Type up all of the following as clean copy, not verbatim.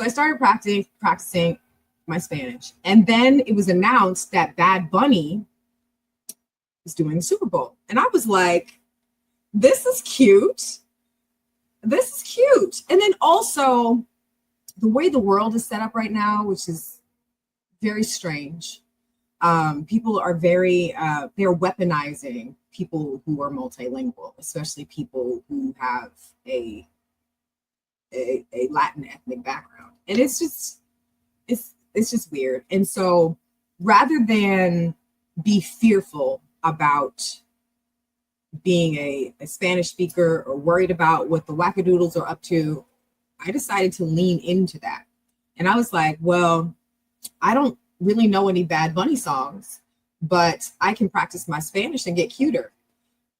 So I started practicing my Spanish. And then it was announced that Bad Bunny was doing the Super Bowl. And I was like, this is cute. This is cute. And then also the way the world is set up right now, which is very strange. People are they're weaponizing people who are multilingual, especially people who have a Latin ethnic background. And it's just weird. And so rather than be fearful about being a Spanish speaker or worried about what the wackadoodles are up to, I decided to lean into that. And I was like, well, I don't really know any Bad Bunny songs, but I can practice my Spanish and get cuter.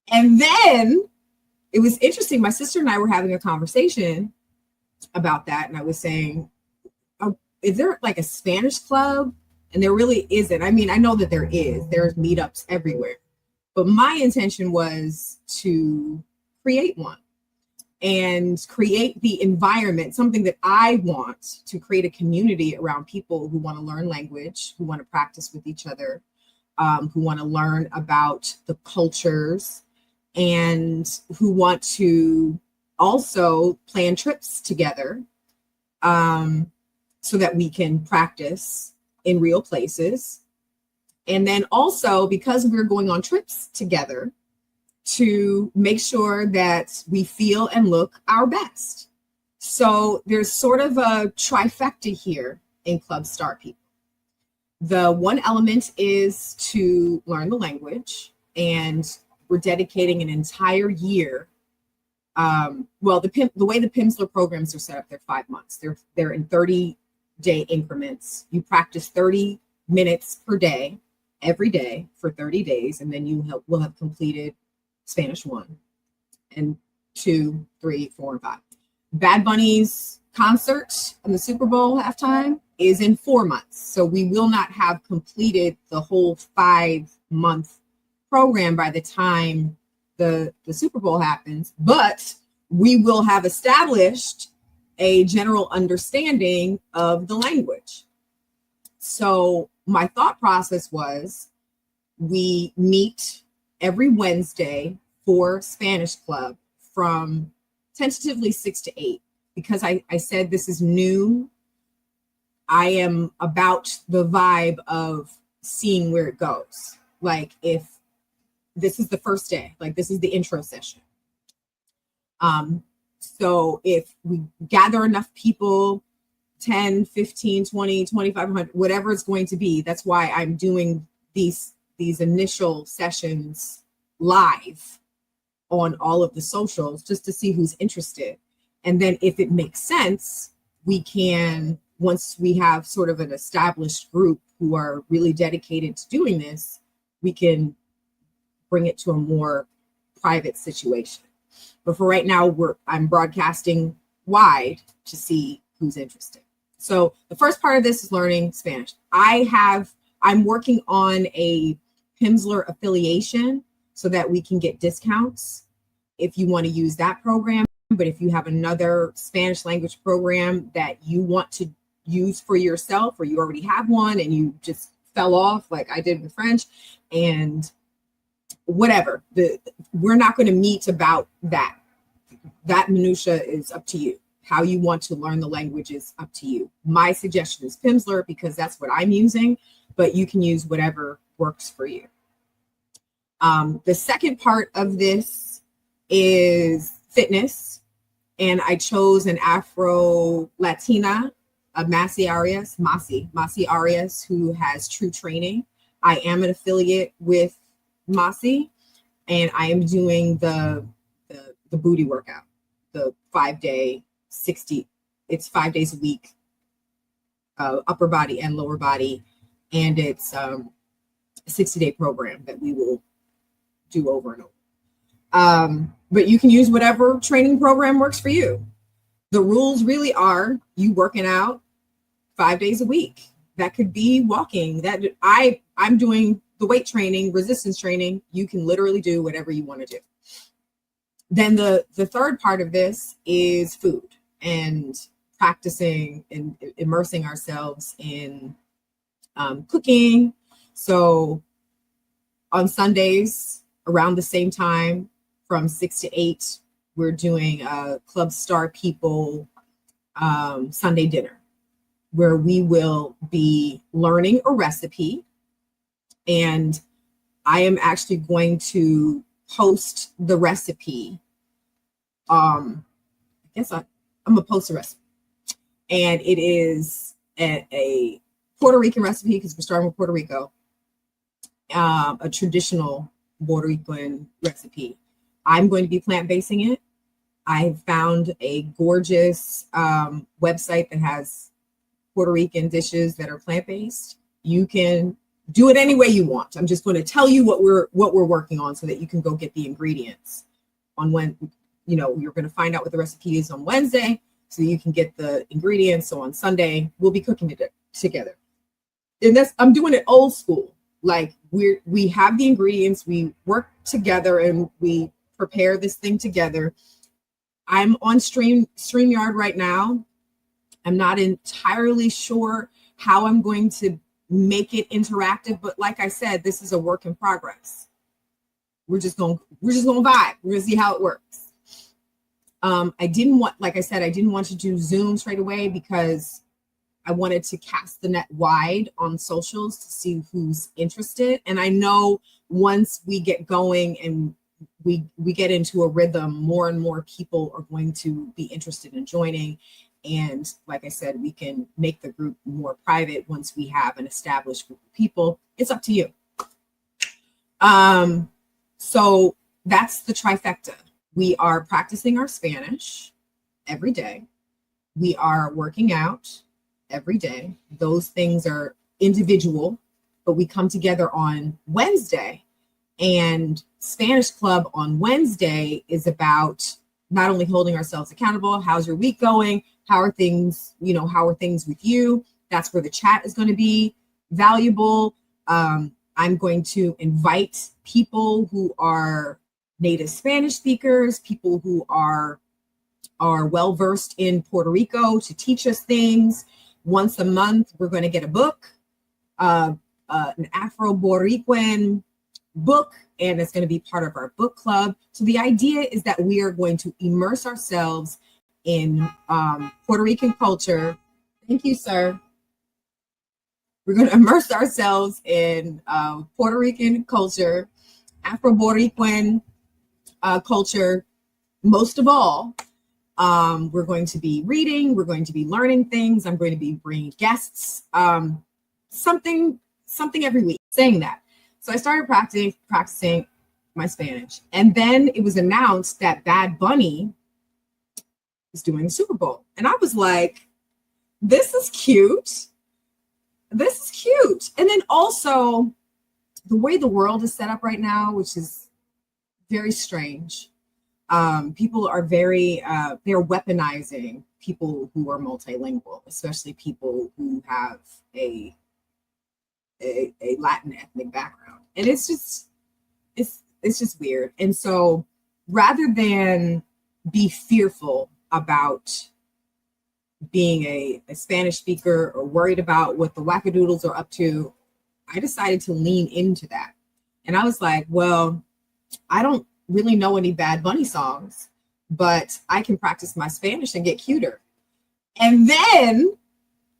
And then it was interesting. My sister and I were having a conversation about that. And I was saying, oh, is there like a Spanish club? And there really isn't. I mean, I know that there is. There's meetups everywhere. But my intention was to create one and create the environment, something that I want to create a community around people who want to learn language, who want to practice with each other, who want to learn about the cultures, and who want to also plan trips together so that we can practice in real places. And then also, because we're going on trips together, to make sure that we feel and look our best. So there's sort of a trifecta here in Club Start People. The one element is to learn the language, and we're dedicating an entire year. Well, the way the Pimsleur programs are set up, they're 5 months. They're in 30-day increments. You practice 30 minutes per day, every day for 30 days, and then you will have completed Spanish 1 and 2, 3, 4, and 5. Bad Bunny's concert and the Super Bowl halftime is in 4 months. So we will not have completed the whole 5-month program by the time the Super Bowl happens, but we will have established a general understanding of the language. So my thought process was, we meet every Wednesday for Spanish Club from tentatively 6 to 8, because I said this is new. I am about the vibe of seeing where it goes. Like, if this is the first day, like this is the intro session. So if we gather enough people, 10, 15, 20, 2,500, whatever it's going to be, that's why I'm doing these initial sessions live on all of the socials, just to see who's interested. And then if it makes sense, we can, once we have sort of an established group who are really dedicated to doing this, we can bring it to a more private situation. But for right now, I'm broadcasting wide to see who's interested. So the first part of this is learning Spanish. I'm working on a Pimsleur affiliation so that we can get discounts if you want to use that program. But if you have another Spanish language program that you want to use for yourself, or you already have one and you just fell off like I did with French, and whatever, we're not going to meet about that. That minutia is up to you. How you want to learn the language is up to you. My suggestion is Pimsleur because that's what I'm using, but you can use whatever works for you. The second part of this is fitness, and I chose an Afro-Latina, Masi Arias, who has True Training. I am an affiliate with Masi, and I am doing the booty workout, the 5-day 60. It's 5 days a week, upper body and lower body, and it's a 60-day program that we will do over and over. But you can use whatever training program works for you. The rules really are you working out 5 days a week. That could be walking. That I'm doing the weight training, resistance training. You can literally do whatever you want to do. Then the third part of this is food and practicing and immersing ourselves in cooking. So on Sundays around the same time from 6 to 8, we're doing a Club Star People Sunday dinner where we will be learning a recipe. And I am actually going to post the recipe. I guess I'm gonna post a recipe. And it is a Puerto Rican recipe because we're starting with Puerto Rico. A traditional Puerto Rican recipe. I'm going to be plant-basing it. I found a gorgeous website that has Puerto Rican dishes that are plant-based. You can do it any way you want. I'm just going to tell you what we're working on so that you can go get the ingredients on when, you're going to find out what the recipe is on Wednesday so you can get the ingredients. So on Sunday, we'll be cooking it together. And I'm doing it old school. Like we have the ingredients, we work together and we prepare this thing together. I'm on StreamYard right now. I'm not entirely sure how I'm going to make it interactive, but like I said, this is a work in progress. We're just gonna vibe. We're gonna see how it works. I didn't want to do Zoom straight away because I wanted to cast the net wide on socials to see who's interested. And I know once we get going and we get into a rhythm, more and more people are going to be interested in joining. And like I said, we can make the group more private once we have an established group of people. It's up to you. So that's the trifecta. We are practicing our Spanish every day. We are working out every day. Those things are individual, but we come together on Wednesday. And Spanish Club on Wednesday is about not only holding ourselves accountable. How's your week going? How are things with you? That's where the chat is going to be valuable. I'm going to invite people who are native Spanish speakers, people who are well-versed in Puerto Rico to teach us things. Once a month, we're going to get a book, an Afro-Boricuan book, and it's going to be part of our book club. So the idea is that we are going to immerse ourselves in Puerto Rican culture. Thank you, sir. We're going to immerse ourselves in Puerto Rican culture, Afro-Boricuan culture, most of all. We're going to be reading. We're going to be learning things. I'm going to be bringing guests, something every week, saying that. So I started practicing my Spanish. And then it was announced that Bad Bunny is doing the Super Bowl. And I was like, this is cute. This is cute. And then also the way the world is set up right now, which is very strange. People are they're weaponizing people who are multilingual, especially people who have a Latin ethnic background. And it's just weird. And so rather than be fearful about being a Spanish speaker or worried about what the wackadoodles are up to, I decided to lean into that. And I was like, well, I don't really know any Bad Bunny songs, but I can practice my Spanish and get cuter. And then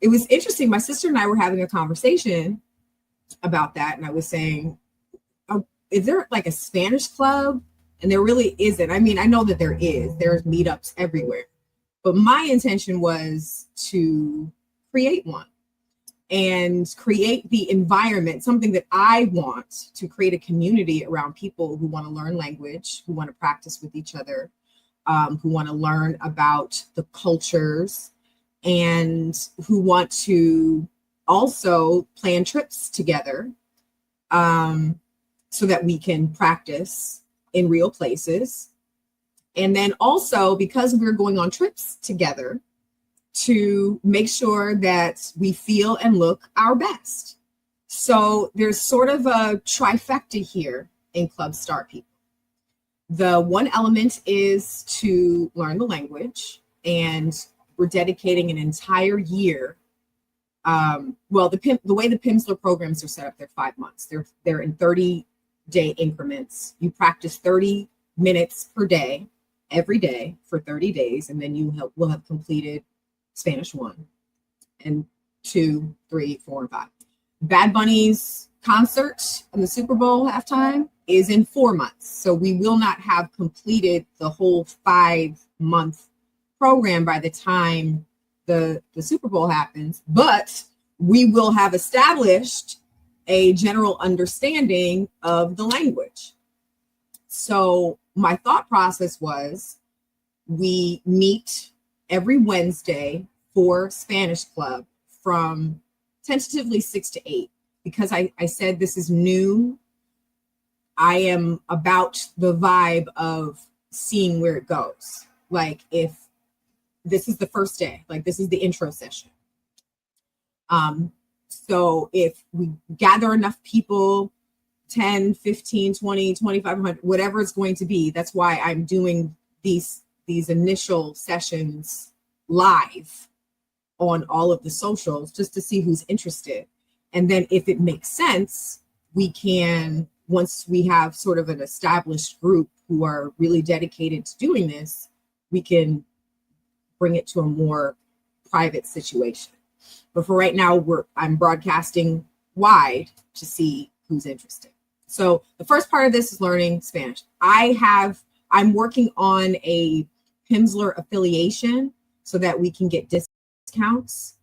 it was interesting. My sister and I were having a conversation about that. And I was saying, oh, is there like a Spanish club? And there really isn't. I mean, I know that there's meetups everywhere, but my intention was to create one and create the environment, something that I want to create a community around people who want to learn language, who want to practice with each other, who want to learn about the cultures, and who want to also plan trips together so that we can practice in real places. And then also, because we're going on trips together, to make sure that we feel and look our best. So there's sort of a trifecta here in Club Star People. The one element is to learn the language, and we're dedicating an entire year. Well, the way the Pimsleur programs are set up, they're 5 months. They're in 30-day increments. You practice 30 minutes per day, every day for 30 days, and then you will have completed Spanish 1 and 2, 3, 4, and 5. Bad Bunny's concert in the Super Bowl halftime is in 4 months. So we will not have completed the whole 5-month program by the time the Super Bowl happens, but we will have established a general understanding of the language. So my thought process was we meet every Wednesday for Spanish Club from tentatively 6 to 8. Because I said this is new, I am about the vibe of seeing where it goes. Like if this is the first day, like this is the intro session. So if we gather enough people, 10, 15, 20, 2,500, whatever it's going to be, that's why I'm doing these initial sessions live on all of the socials just to see who's interested. And then if it makes sense, we can, once we have sort of an established group who are really dedicated to doing this, we can bring it to a more private situation. But for right now, I'm broadcasting wide to see who's interested. So the first part of this is learning Spanish. I'm working on a Pimsleur affiliation so that we can get discounts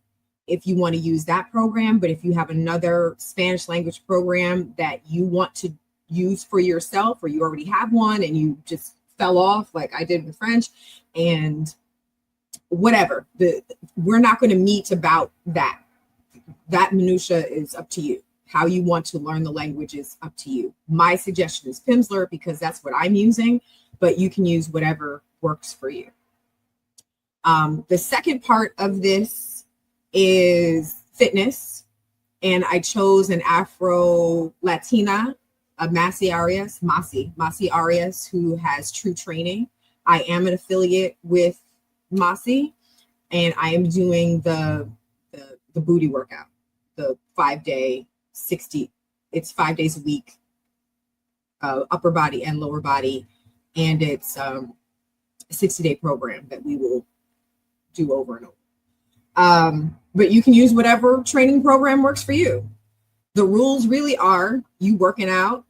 if you want to use that program. But if you have another Spanish language program that you want to use for yourself, or you already have one and you just fell off like I did with French and whatever, we're not going to meet about that. That minutia is up to you. How you want to learn the language is up to you. My suggestion is Pimsleur because that's what I'm using, but you can use whatever works for you. The second part of this is fitness, and I chose an Afro-Latina, Masi Arias, who has True Training. I am an affiliate with Masi, and I am doing the booty workout, the 5-day 60. It's 5 days a week, upper body and lower body, and it's a 60-day program that we will do over and over. But you can use whatever training program works for you. The rules really are you working out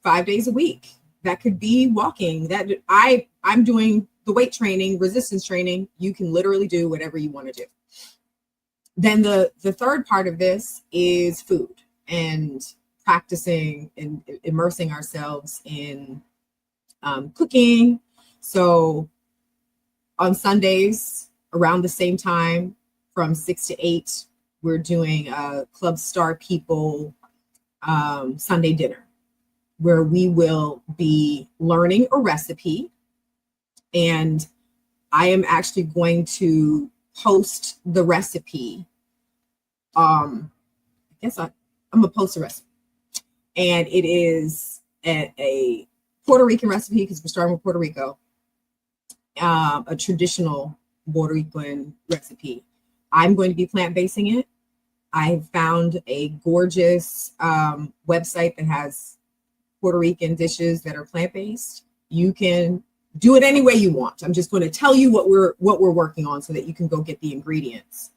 5 days a week. That could be walking. That I'm doing the weight training, resistance training. You can literally do whatever you want to do. Then the third part of this is food and practicing and immersing ourselves in cooking. So on Sundays around the same time from 6 to 8, we're doing a Club Star People Sunday dinner where we will be learning a recipe, and I am actually going to post the recipe. I'm gonna post a recipe, and it is a Puerto Rican recipe because we're starting with Puerto Rico, a traditional Puerto Rican recipe. I'm going to be plant-basing it. I found a gorgeous website that has Puerto Rican dishes that are plant-based. You can do it any way you want. I'm just going to tell you what we're working on so that you can go get the ingredients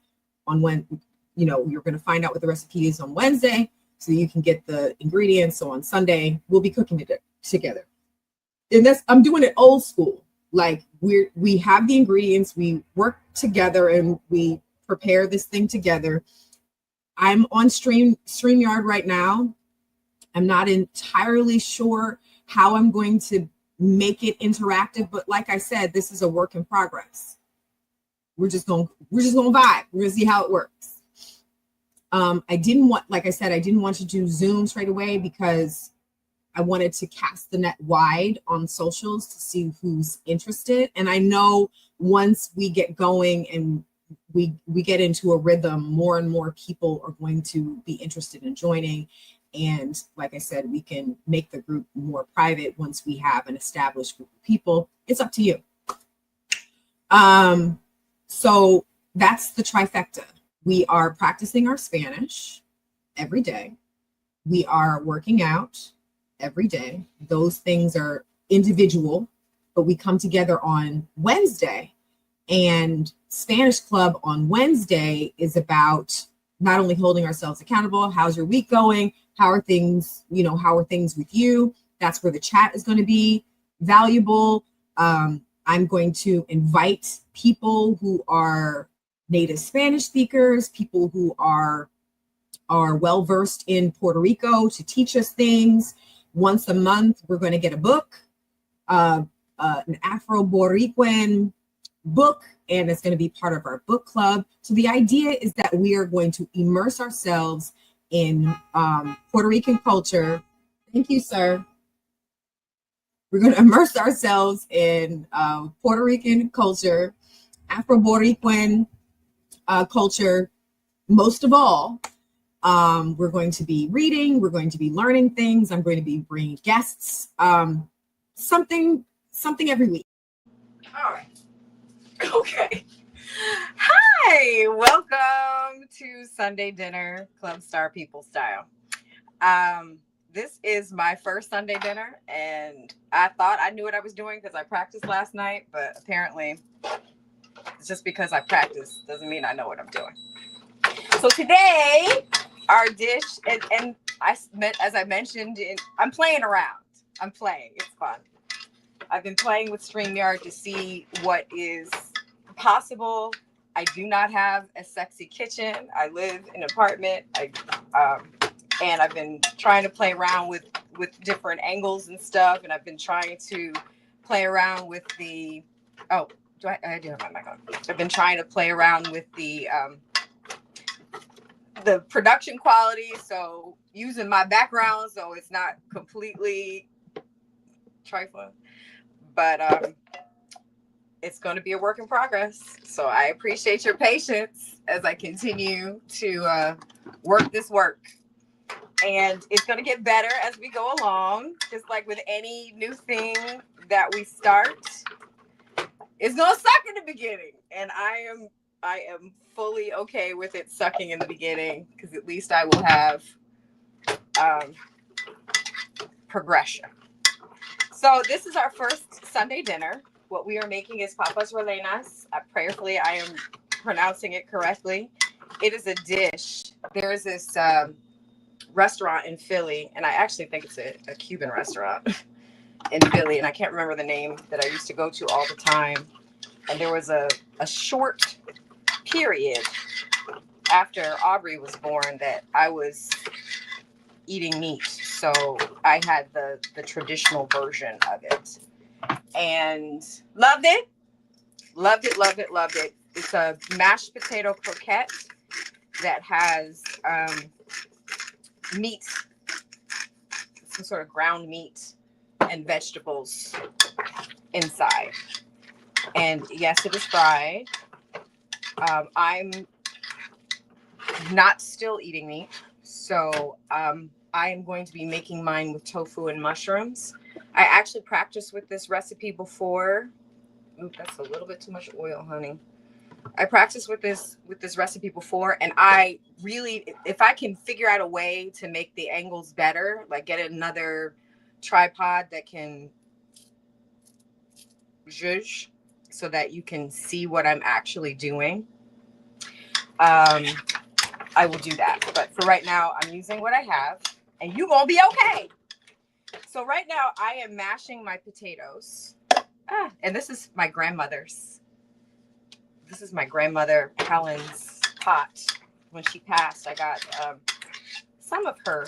on when, you're going to find out what the recipe is on Wednesday so you can get the ingredients. So on Sunday, we'll be cooking it together. And I'm doing it old school. Like we have the ingredients, we work together and we prepare this thing together. I'm on StreamYard right now. I'm not entirely sure how I'm going to make it interactive, but like I said, this is a work in progress. We're just gonna vibe. We're gonna see how it works. I didn't want to do Zoom straight away because I wanted to cast the net wide on socials to see who's interested. And I know once we get going and we get into a rhythm, more and more people are going to be interested in joining. And like I said, we can make the group more private once we have an established group of people. It's up to you. So that's the trifecta. We are practicing our Spanish every day. We are working out every day. Those things are individual, but we come together on Wednesday. And Spanish Club on Wednesday is about not only holding ourselves accountable, how's your week going? How are things, how are things with you? That's where the chat is going to be valuable. I'm going to invite people who are native Spanish speakers, people who are well-versed in Puerto Rico to teach us things. Once a month, we're going to get a book, an Afro-Boricuan book, and it's going to be part of our book club. So the idea is that we are going to immerse ourselves in Puerto Rican culture. Thank you, sir. We're going to immerse ourselves in Puerto Rican culture, Afro-Boricuan culture, most of all. We're going to be reading. We're going to be learning things. I'm going to be bringing guests. Something every week. All right. Okay. Hi. Welcome to Sunday Dinner, Club Star People Style. This is my first Sunday dinner, and I thought I knew what I was doing because I practiced last night, but apparently it's just because I practiced doesn't mean I know what I'm doing. So today, our dish, and as I mentioned, I'm playing around. I'm playing. It's fun. I've been playing with StreamYard to see what is possible. I do not have a sexy kitchen. I live in an apartment. And I've been trying to play around with different angles and stuff. And I've been trying to play around with I do have my mic on. I've been trying to play around with the production quality. So using my background, so it's not completely trifling, but it's going to be a work in progress. So I appreciate your patience as I continue to work this work. And it's going to get better as we go along. Just like with any new thing that we start, it's going to suck in the beginning. And I am fully okay with it sucking in the beginning, because at least I will have progression. So this is our first Sunday dinner. What we are making is Papas Rellenas. Prayerfully, I am pronouncing it correctly. It is a dish. There is this restaurant in Philly, and I actually think it's a Cuban restaurant in Philly, and I can't remember the name, that I used to go to all the time. And there was a short period after Aubrey was born that I was eating meat. So I had the traditional version of it and loved it. It's a mashed potato croquette that has meat, some sort of ground meat and vegetables inside. And yes, it is fried. I'm not still eating meat, so I am going to be making mine with tofu and mushrooms. I actually practiced with this recipe before. Ooh, that's a little bit too much oil, honey. I practiced with this recipe before, and I really, if I can figure out a way to make the angles better, like get another tripod that can zhuzh so that you can see what I'm actually doing, I will do that. But for right now, I'm using what I have, and you gonna be okay. So right now, I am mashing my potatoes. And this is my grandmother's. This is my grandmother Helen's pot. When she passed, I got some of her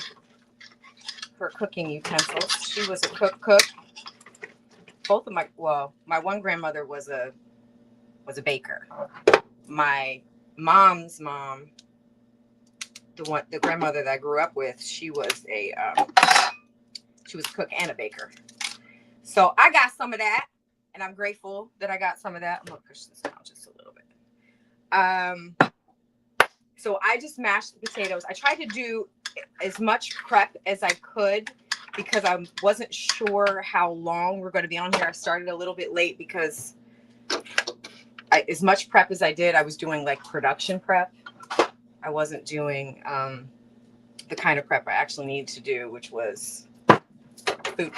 cooking utensils. She was a cook. Both of my one grandmother was a baker. My mom's mom, the grandmother that I grew up with, she was a cook and a baker. So I got some of that, and I'm grateful that I got some of that. I'm gonna push this down just a little bit. So I just mashed the potatoes. I tried to do as much prep as I could because I wasn't sure how long we're going to be on here. I started a little bit late because as much prep as I did, I was doing like production prep. I wasn't doing the kind of prep I actually needed to do, which was food.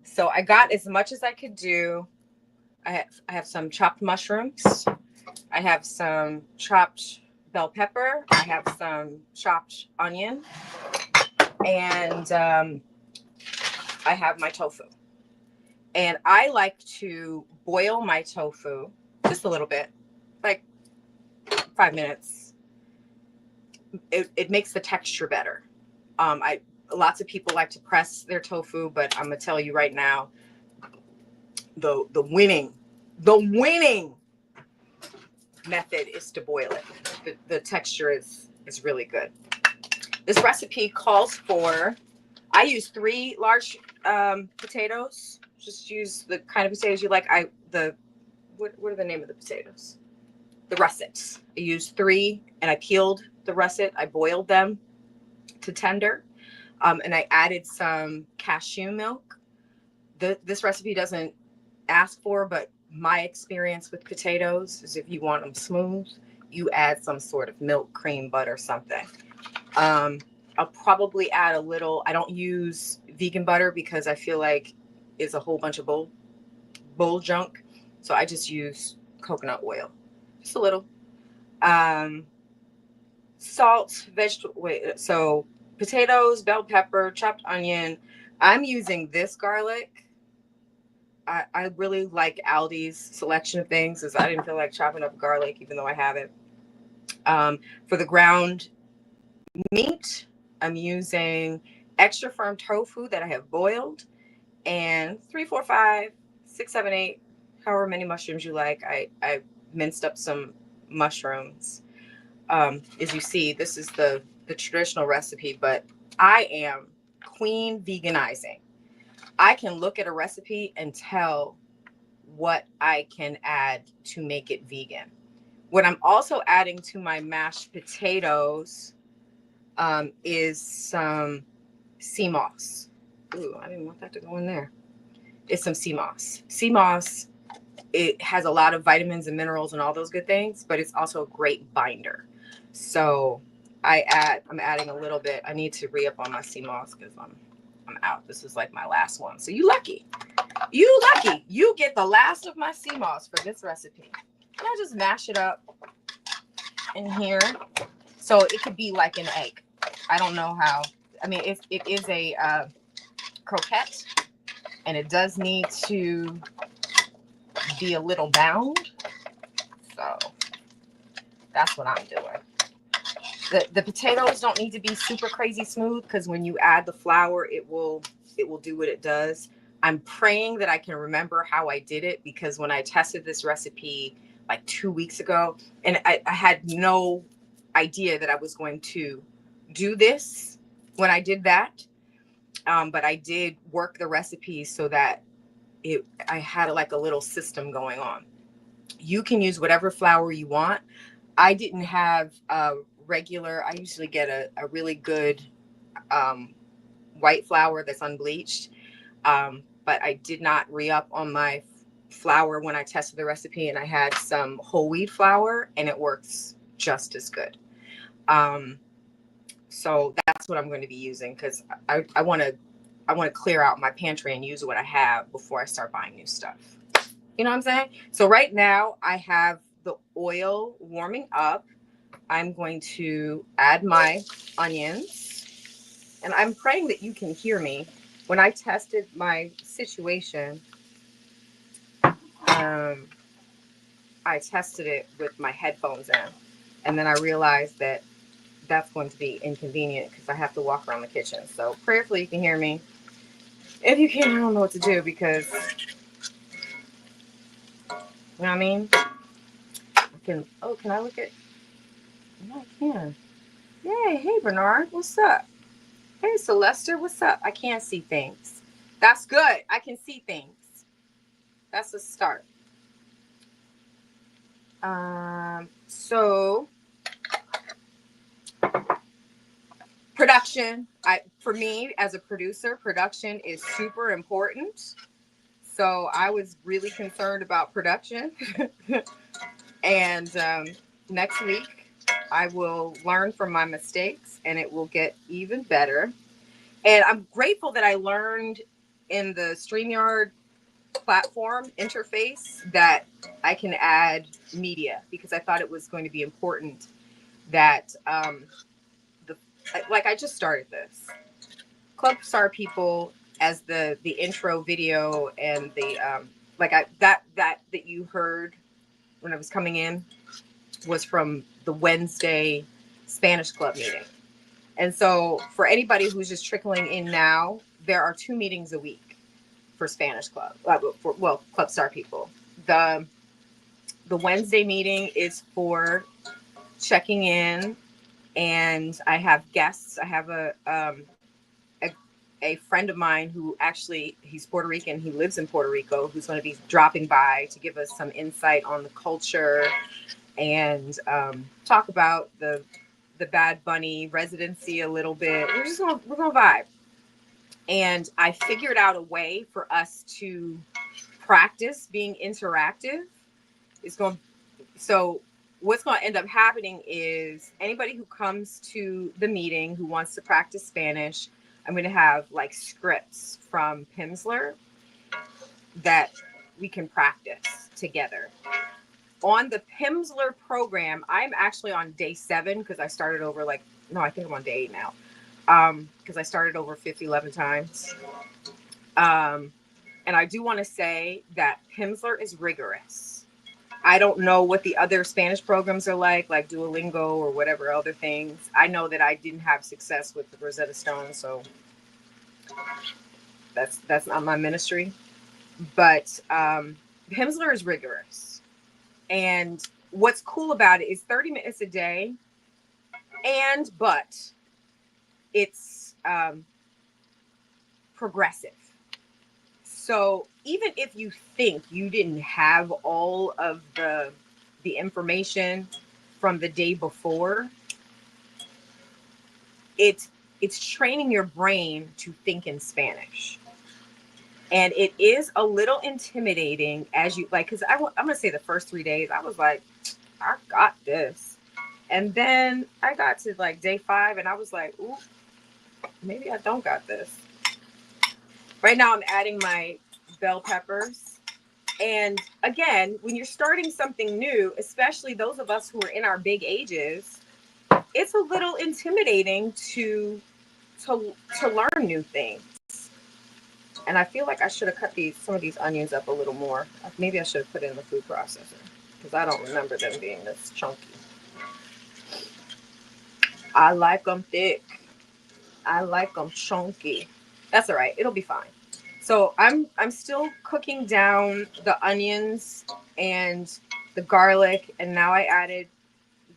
So I got as much as I could do. I have some chopped mushrooms. I have some chopped bell pepper. I have some chopped onion. And I have my tofu. And I like to boil my tofu just a little bit, like 5 minutes. It makes the texture better. Lots of people like to press their tofu, but I'm gonna tell you right now, the winning method is to boil it. The texture is really good. This recipe calls for, I use 3 large potatoes. Just use the kind of potatoes you like. What are the name of the potatoes? The russets. I used 3 and I peeled the russet. I boiled them to tender. And I added some cashew milk. This recipe doesn't ask for, but my experience with potatoes is if you want them smooth, you add some sort of milk, cream, butter, something. I'll probably add a little, I don't use vegan butter because I feel like it's a whole bunch of bowl junk. So I just use coconut oil, just a little. Salt, so potatoes, bell pepper, chopped onion. I'm using this garlic. I really like Aldi's selection of things because I didn't feel like chopping up garlic, even though I have it. For the ground meat, I'm using extra firm tofu that I have boiled, and 3, 4, 5, 6, 7, 8, however many mushrooms you like. I minced up some mushrooms. As you see, this is the traditional recipe, but I am queen veganizing. I can look at a recipe and tell what I can add to make it vegan. What I'm also adding to my mashed potatoes is some sea moss. Ooh, I didn't want that to go in there. It's some sea moss. Sea moss, it has a lot of vitamins and minerals and all those good things, but it's also a great binder. So I'm adding a little bit. I need to re-up on my sea moss because I'm out. This is like my last one. So you lucky. You get the last of my sea moss for this recipe. And I just mash it up in here. So it could be like an egg. I don't know how. I mean, it is a croquette, and it does need to be a little bound. So that's what I'm doing. The potatoes don't need to be super crazy smooth because when you add the flour, it will do what it does. I'm praying that I can remember how I did it, because when I tested this recipe like 2 weeks ago, and I had no idea that I was going to do this when I did that. But I did work the recipe so that I had like a little system going on. You can use whatever flour you want. I didn't have regular. I usually get a really good white flour that's unbleached. But I did not re-up on my flour when I tested the recipe, and I had some whole wheat flour, and it works just as good. So that's what I'm going to be using, because I want to clear out my pantry and use what I have before I start buying new stuff. You know what I'm saying? So right now I have the oil warming up. I'm going to add my onions, and I'm praying that you can hear me. When I tested my situation, I tested it with my headphones in, and then I realized that that's going to be inconvenient because I have to walk around the kitchen. So prayerfully you can hear me. If you can't, I don't know what to do, because, you know what I mean? Can I look at? No, I can. Yay, hey Bernard, what's up? Hey Celester, what's up? I can't see things. That's good. I can see things. That's a start. So production. For me as a producer, production is super important. So I was really concerned about production. And next week, I will learn from my mistakes and it will get even better. And I'm grateful that I learned in the StreamYard platform interface that I can add media, because I thought it was going to be important that the like I just started this Club Star People as the intro video, and the like I that you heard when I was coming in was from the Wednesday Spanish Club meeting. And so for anybody who's just trickling in now, there are 2 meetings a week for Spanish Club, Club Star People. The the Wednesday meeting is for checking in, and I have guests. I have a, a friend of mine who actually, he's Puerto Rican. He lives in Puerto Rico, who's going to be dropping by to give us some insight on the culture and talk about the Bad Bunny residency a little bit. We're gonna vibe. And I figured out a way for us to practice being interactive. It's going so what's going to end up happening is anybody who comes to the meeting who wants to practice Spanish, I'm going to have like scripts from Pimsleur that we can practice together. On the Pimsleur program, I'm actually on day 7 because I started over I think I'm on day 8 now. Because I started over 11 times. And I do want to say that Pimsleur is rigorous. I don't know what the other Spanish programs are like Duolingo or whatever other things. I know that I didn't have success with the Rosetta Stone, so that's not my ministry. But Pimsleur is rigorous. And what's cool about it is 30 minutes a day, but it's progressive. So even if you think you didn't have all of the information from the day before, it's training your brain to think in Spanish. And it is a little intimidating as you because I'm gonna say the first 3 days I was like, I got this. And then I got to day 5 and I was like, ooh, maybe I don't got this. Right now I'm adding my bell peppers. And again, when you're starting something new, especially those of us who are in our big ages, it's a little intimidating to learn new things. And I feel like I should have cut some of these onions up a little more. Maybe I should have put it in the food processor because I don't remember them being this chunky. I like them thick. I like them chunky. That's all right. It'll be fine. So I'm still cooking down the onions and the garlic, and now I added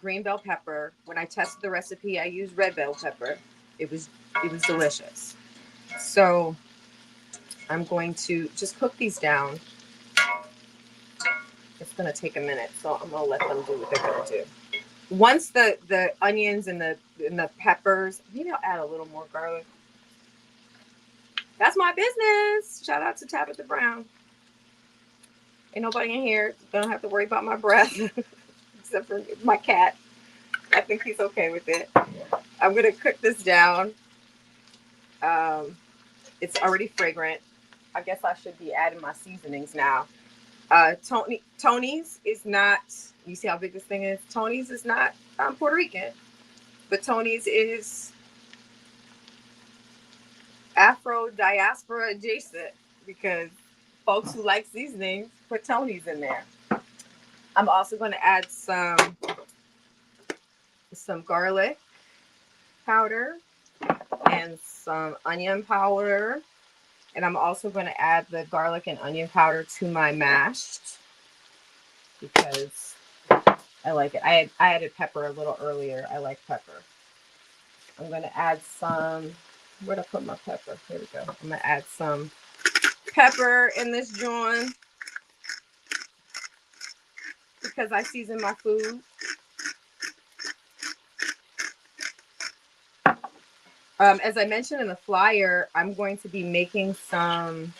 green bell pepper. When I tested the recipe, I used red bell pepper. It was delicious. So I'm going to just cook these down. It's going to take a minute, so I'm going to let them do what they're going to do. Once the onions and the peppers, maybe I'll add a little more garlic. That's my business. Shout out to Tabitha Brown. Ain't nobody in here. Don't have to worry about my breath, except for my cat. I think he's okay with it. I'm going to cook this down. It's already fragrant. I guess I should be adding my seasonings now. Tony's is not, you see how big this thing is? Tony's is not Puerto Rican, but Tony's is Afro diaspora adjacent because folks who like seasonings put Tony's in there. I'm also going to add some garlic powder and some onion powder. And I'm also going to add the garlic and onion powder to my mashed because I like it. I added pepper a little earlier. I like pepper. I'm going to add some, where'd I put my pepper? Here we go. I'm going to add some pepper in this joint because I season my food. As I mentioned in the flyer, I'm going to be making some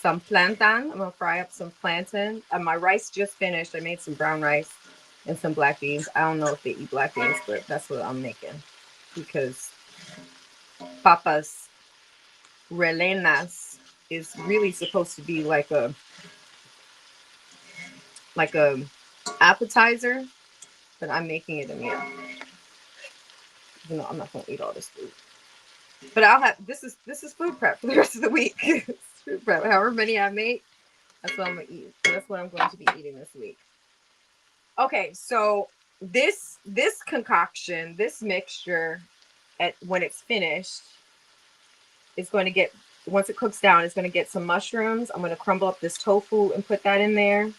some plantain. I'm gonna fry up some plantain. My rice just finished. I made some brown rice and some black beans. I don't know if they eat black beans, but that's what I'm making because Papas Rellenas is really supposed to be like a appetizer, but I'm making it a meal. You know, I'm not gonna eat all this food. But I'll have this is food prep for the rest of the week. It's food prep. However many I make, that's what I'm gonna eat. That's what I'm going to be eating this week. Okay, so this concoction, this mixture, when it's finished, it's going to get once it cooks down, it's going to get some mushrooms. I'm going to crumble up this tofu and put that in there.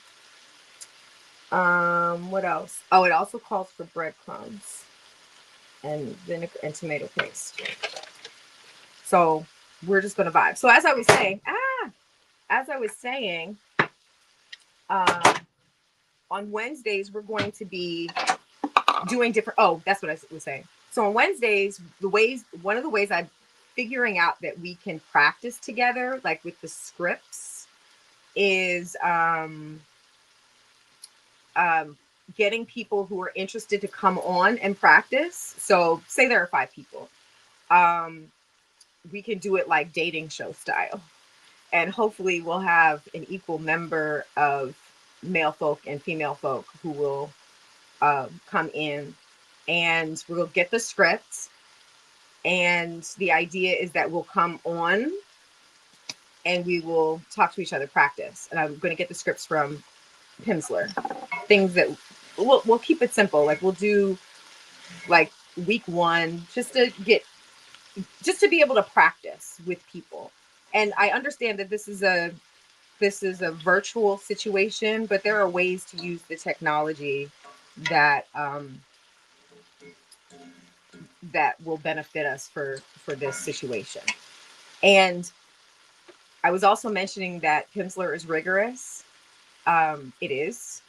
What else? Oh, it also calls for breadcrumbs and vinegar and tomato paste. So we're just going to vibe. So as I was saying, on Wednesdays we're going to be doing different. Oh, that's what I was saying. So on Wednesdays, one of the ways I'm figuring out that we can practice together, like with the scripts, is getting people who are interested to come on and practice. So say there are 5 people. We can do it like dating show style. And hopefully we'll have an equal number of male folk and female folk who will come in, and we'll get the script. And the idea is that we'll come on and we will talk to each other, practice. And I'm going to get the scripts from Pimsleur. Things that we'll keep it simple. Like we'll do like week 1 just to be able to practice with people. And I understand that this is a virtual situation, but there are ways to use the technology that that will benefit us for this situation. And I was also mentioning that Pimsleur is rigorous. It is,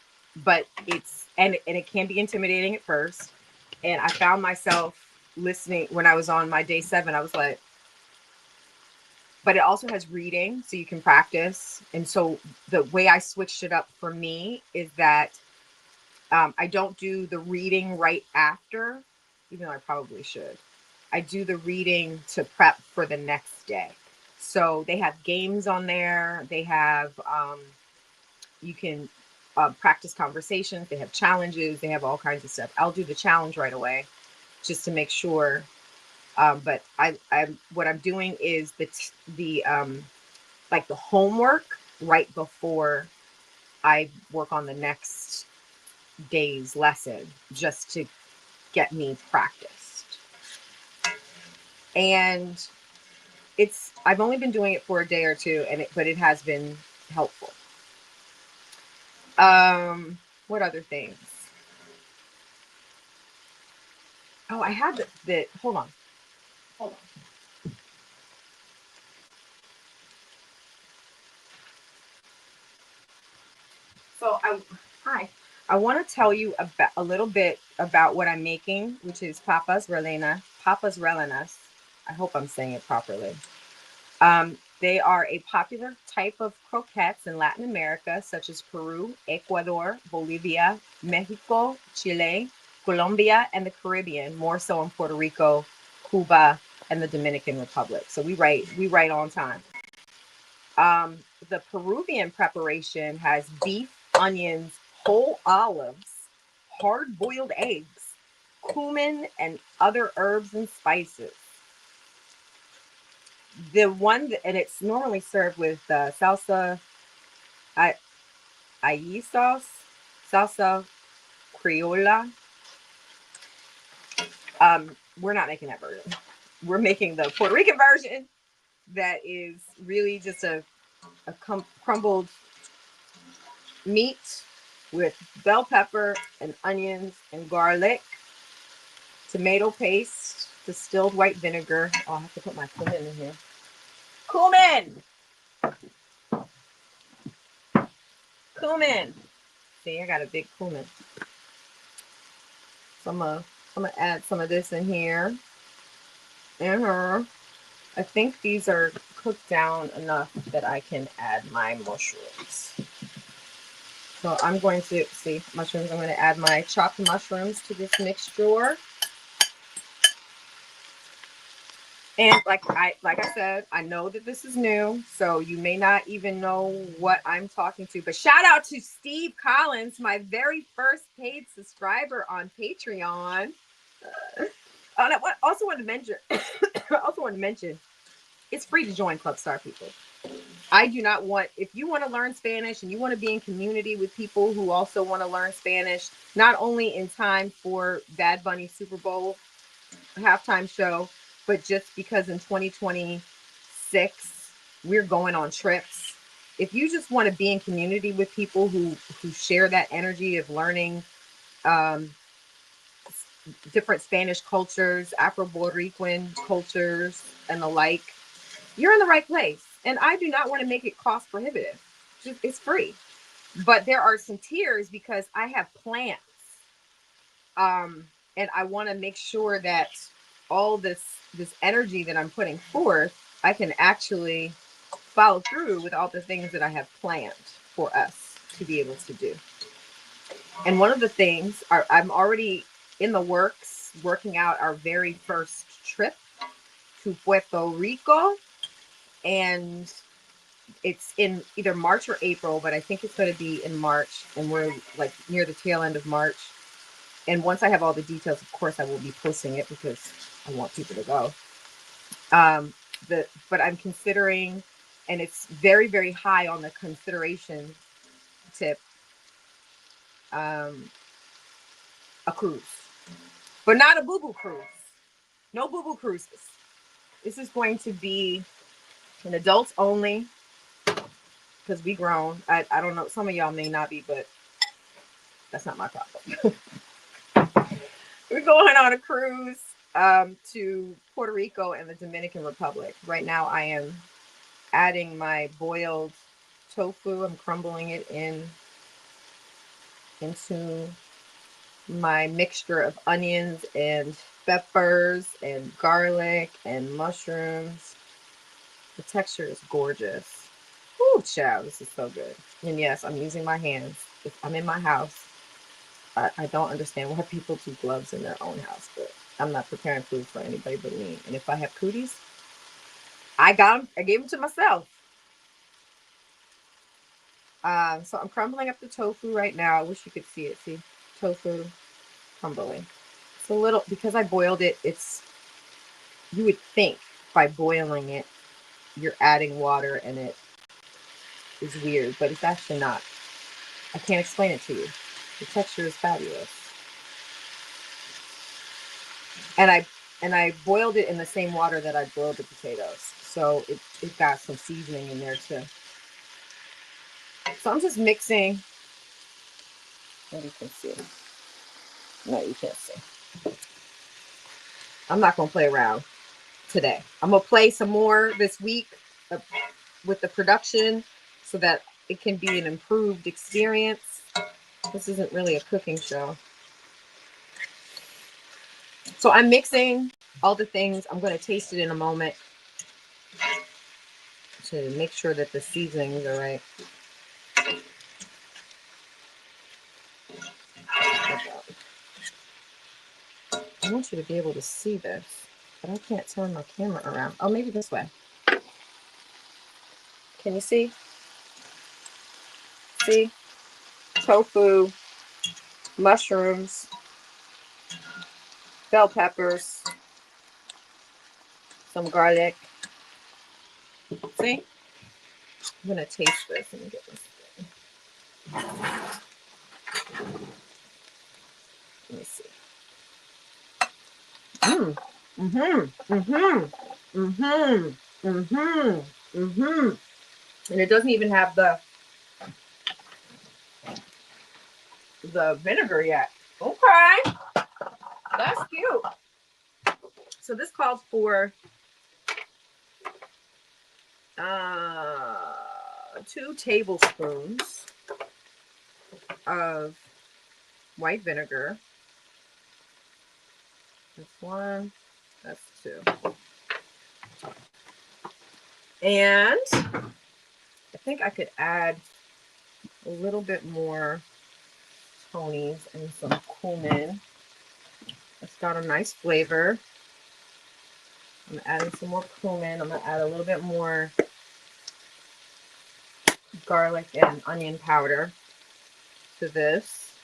but it can be intimidating at first. And I found myself listening when I was on my day 7. I was like, but it also has reading, so you can practice. And so the way I switched it up for me is that I don't do the reading right after, even though I probably should. I do the reading to prep for the next day. So they have games on there. They have, you can practice conversations. They have challenges. They have all kinds of stuff. I'll do the challenge right away just to make sure. But what I'm doing is the like the homework right before I work on the next day's lesson, just to get me practiced. And I've only been doing it for a day or two, but it has been helpful. What other things? Oh, I had the hold on. So I want to tell you about a little bit about what I'm making, which is Papas Rellenas. I hope I'm saying it properly. They are a popular type of croquettes in Latin America, such as Peru, Ecuador, Bolivia, Mexico, Chile, Colombia, and the Caribbean, more so in Puerto Rico, Cuba, and the Dominican Republic. So we write on time. The Peruvian preparation has beef, onions, whole olives, hard-boiled eggs, cumin, and other herbs and spices. And it's normally served with salsa, ají sauce, salsa criolla. We're not making that version. We're making the Puerto Rican version that is really just a crumbled meat with bell pepper and onions and garlic, tomato paste, distilled white vinegar. Oh, I have to put my cumin in here. Cumin! Cumin! See, I got a big cumin. So I'm gonna add some of this in here. I think these are cooked down enough that I can add my mushrooms. So I'm going to see mushrooms. I'm going to add my chopped mushrooms to this mixture. And like I said, I know that this is new, so you may not even know what I'm talking to. But shout out to Steve Collins, my very first paid subscriber on Patreon. I also wanted to mention, it's free to join Club Star, people. I do not want, if you want to learn Spanish and you want to be in community with people who also want to learn Spanish, not only in time for Bad Bunny Super Bowl halftime show, but just because in 2026 we're going on trips. If you just want to be in community with people who share that energy of learning different Spanish cultures, Afro-Puerto Rican cultures, and the like, you're in the right place. And I do not want to make it cost prohibitive. It's free. But there are some tiers because I have plans. And I want to make sure that all this energy that I'm putting forth, I can actually follow through with all the things that I have planned for us to be able to do. And one of the things I'm already in the works, working out our very first trip to Puerto Rico. And it's in either March or April, but I think it's going to be in March. And we're like near the tail end of March. And once I have all the details, of course, I will be posting it because I want people to go. But I'm considering, and it's very, very high on the consideration tip, a cruise. But not a boo-boo cruise. No boo-boo cruises. This is going to be an adults only because we grown. I don't know. Some of y'all may not be, but that's not my problem. We're going on a cruise to Puerto Rico and the Dominican Republic. Right now, I am adding my boiled tofu. I'm crumbling it into my mixture of onions and peppers and garlic and mushrooms. The texture is gorgeous. Ooh, child, this is so good. And yes, I'm using my hands. If I'm in my house, I don't understand why people do gloves in their own house, but I'm not preparing food for anybody but me. And if I have cooties, I gave them to myself. So I'm crumbling up the tofu right now. I wish you could see it. See, tofu crumbling. It's a little, because I boiled it, you would think by boiling it, you're adding water and it is weird, but it's actually not. I can't explain it to you. The texture is fabulous. And I boiled it in the same water that I boiled the potatoes. So it got some seasoning in there too. So I'm just mixing. Maybe you can see. No, you can't see. I'm not going to play around today. I'm going to play some more this week with the production so that it can be an improved experience. This isn't really a cooking show. So I'm mixing all the things. I'm going to taste it in a moment to make sure that the seasonings are right. I want you to be able to see this, but I can't turn my camera around. Oh, maybe this way. Can you see? See? Tofu, mushrooms, bell peppers, some garlic. See? I'm going to taste this and get this thing. Let me see. And it doesn't even have the vinegar yet. Okay. That's cute. So this calls for 2 tablespoons of white vinegar. That's 1. That's 2. And I think I could add a little bit more ponies and some cumin. It's got a nice flavor. I'm adding some more cumin. I'm gonna add a little bit more garlic and onion powder to this.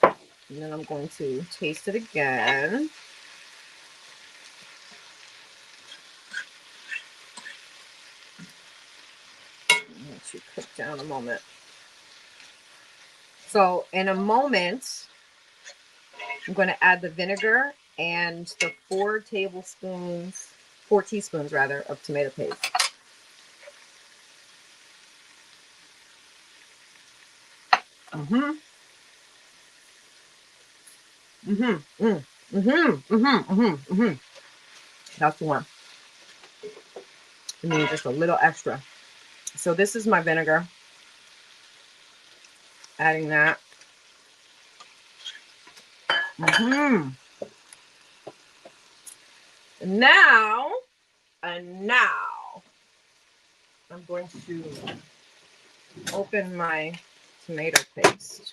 And then I'm going to taste it again. Let you cook down a moment. So in a moment, I'm going to add the vinegar and the 4 teaspoons rather, of tomato paste. That's the one. I mean, just a little extra. So this is my vinegar. Adding that. Now, I'm going to open my tomato paste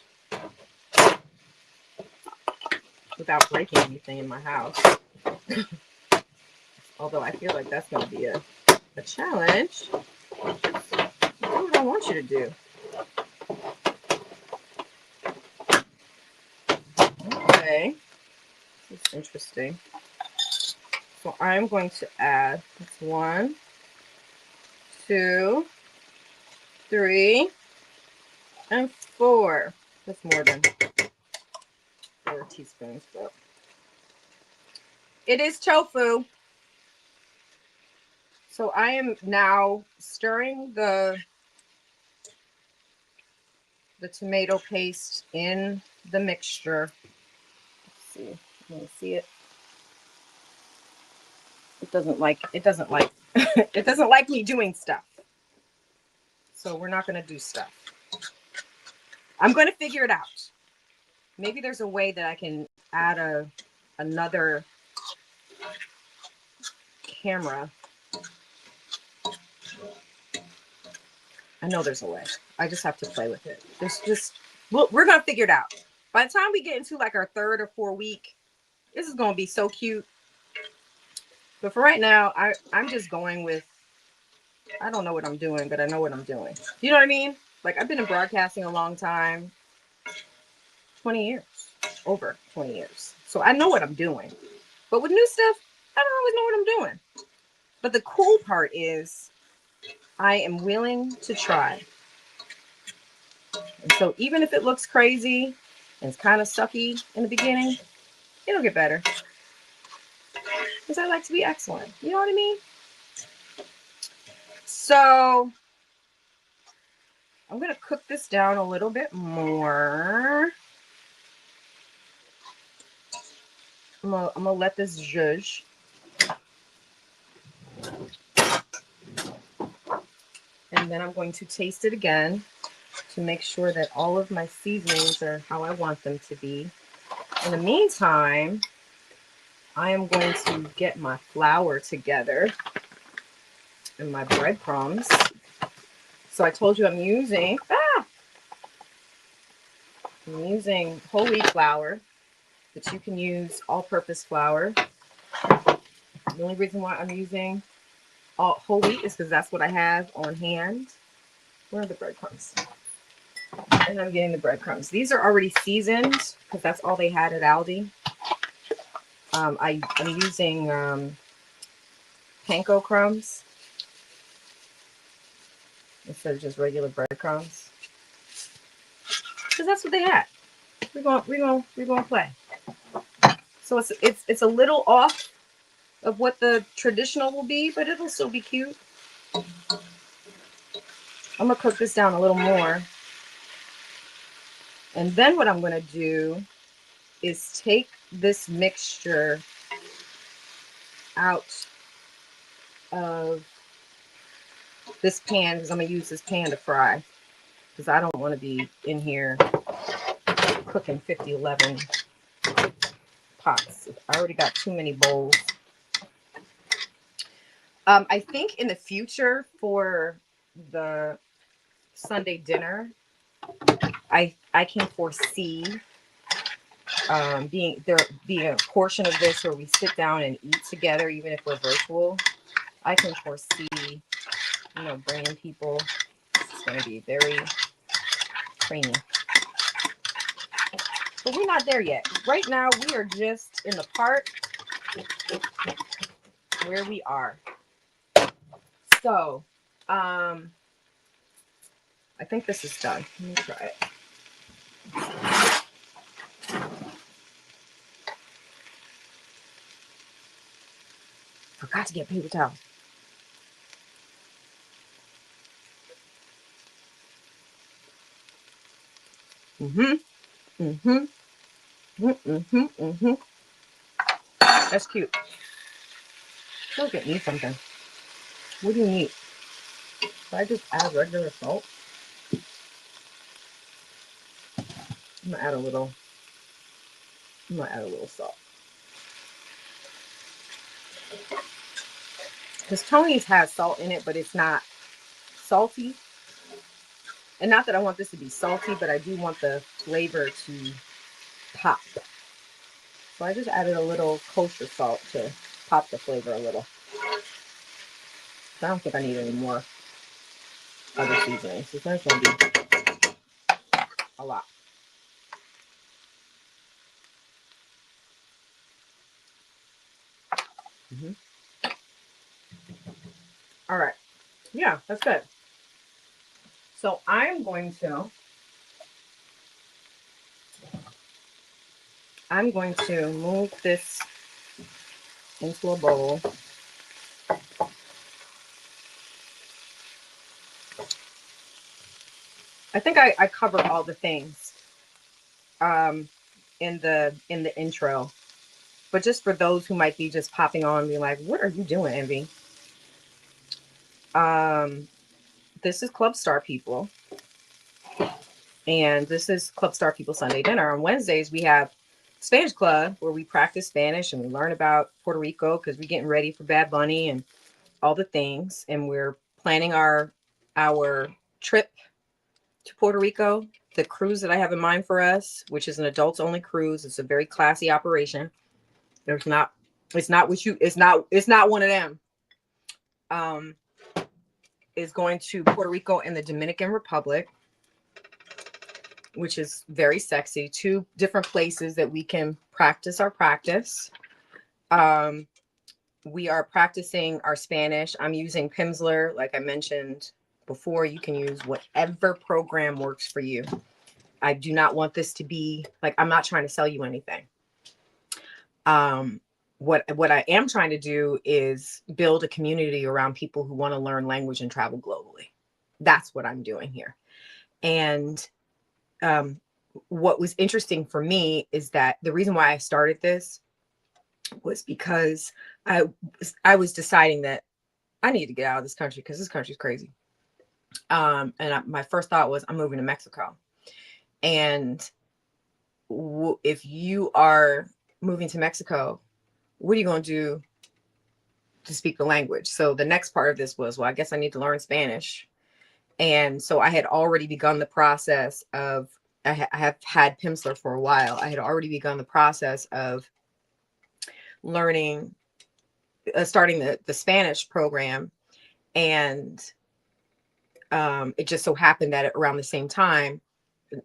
without breaking anything in my house. Although I feel like that's going to be a challenge. Do what I want you to do. Okay. This is interesting. So I'm going to add 1, 2, 3, and 4. That's more than 4 teaspoons, but it is tofu. So I am now stirring the tomato paste in the mixture. Let's see. Can you see it? It doesn't like it doesn't like me doing stuff. So we're not going to do stuff. I'm going to figure it out. Maybe there's a way that I can add another camera. I know there's a way. I just have to play with it. We're going to figure it out. By the time we get into like our 3rd or 4th week, this is going to be so cute. But for right now, I'm just going with, I don't know what I'm doing, but I know what I'm doing. You know what I mean? Like, I've been in broadcasting a long time. 20 years. Over 20 years. So I know what I'm doing. But with new stuff, I don't always know what I'm doing. But the cool part is I am willing to try. And so even if it looks crazy and it's kind of sucky in the beginning, it'll get better. Because I like to be excellent. You know what I mean? So I'm going to cook this down a little bit more. I'm going to let this zhuzh. And then I'm going to taste it again to make sure that all of my seasonings are how I want them to be. In the meantime, I am going to get my flour together and my breadcrumbs. So I told you I'm using whole wheat flour, but you can use all-purpose flour. The only reason why I'm using whole wheat is because that's what I have on hand. Where are the breadcrumbs? And I'm getting the breadcrumbs. These are already seasoned because that's all they had at Aldi. I'm using panko crumbs instead of just regular breadcrumbs because that's what they had. We're gonna play. So it's a little off of what the traditional will be, but it'll still be cute. I'm gonna cook this down a little more. And then what I'm gonna do is take this mixture out of this pan because I'm gonna use this pan to fry because I don't want to be in here cooking 11 pots. I already got too many bowls. I think in the future for the Sunday dinner, I can foresee being a portion of this where we sit down and eat together, even if we're virtual. I can foresee, bringing people. It's going to be very creamy, but we're not there yet. Right now, we are just in the part where we are. So, I think this is done. Let me try it. Forgot to get paper towels. That's cute. Look at me something. What do you need? Should I just add regular salt? I'm gonna add a little salt. Because Tony's has salt in it, but it's not salty. And not that I want this to be salty, but I do want the flavor to pop. So I just added a little kosher salt to pop the flavor a little. I don't think I need any more other seasonings. It's not going to be a lot. All right. Yeah, that's good. So I'm going to move this into a bowl. I think I covered all the things in the intro. But just for those who might be just popping on and be like, what are you doing, Envy? This is Club Star People. And this is Club Star People Sunday Dinner. On Wednesdays, we have Spanish Club where we practice Spanish and we learn about Puerto Rico because we're getting ready for Bad Bunny and all the things. And we're planning our trip to Puerto Rico, the cruise that I have in mind for us, which is an adults only cruise. It's a very classy operation. It's not one of them. Is going to Puerto Rico and the Dominican Republic, which is very sexy. 2 different places that we can practice our practice. We are practicing our Spanish. I'm using Pimsleur, like I mentioned before. You can use whatever program works for you. I do not want this to be like, I'm not trying to sell you anything. What I am trying to do is build a community around people who want to learn language and travel globally. That's what I'm doing here. And what was interesting for me is that the reason why I started this was because I was deciding that I need to get out of this country because this country is crazy. My first thought was I'm moving to Mexico. And if you are moving to Mexico, what are you going to do to speak the language? So the next part of this was, well, I guess I need to learn Spanish. And so I had already begun the process of, I have had Pimsleur for a while. I had already begun the process of learning, starting the Spanish program. And it just so happened that around the same time,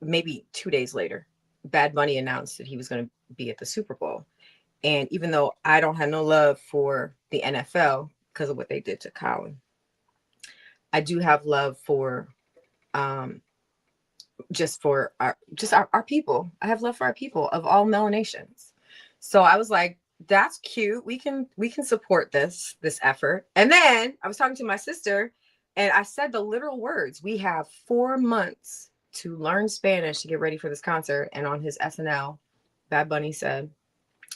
maybe 2 days later, Bad Bunny announced that he was going to be at the Super Bowl. And even though I don't have no love for the NFL because of what they did to Colin, I do have love for just for our people. I have love for our people of all melanations. So I was like, that's cute. We can support this effort. And then I was talking to my sister and I said the literal words, we have 4 months to learn Spanish to get ready for this concert. And on his SNL, Bad Bunny said,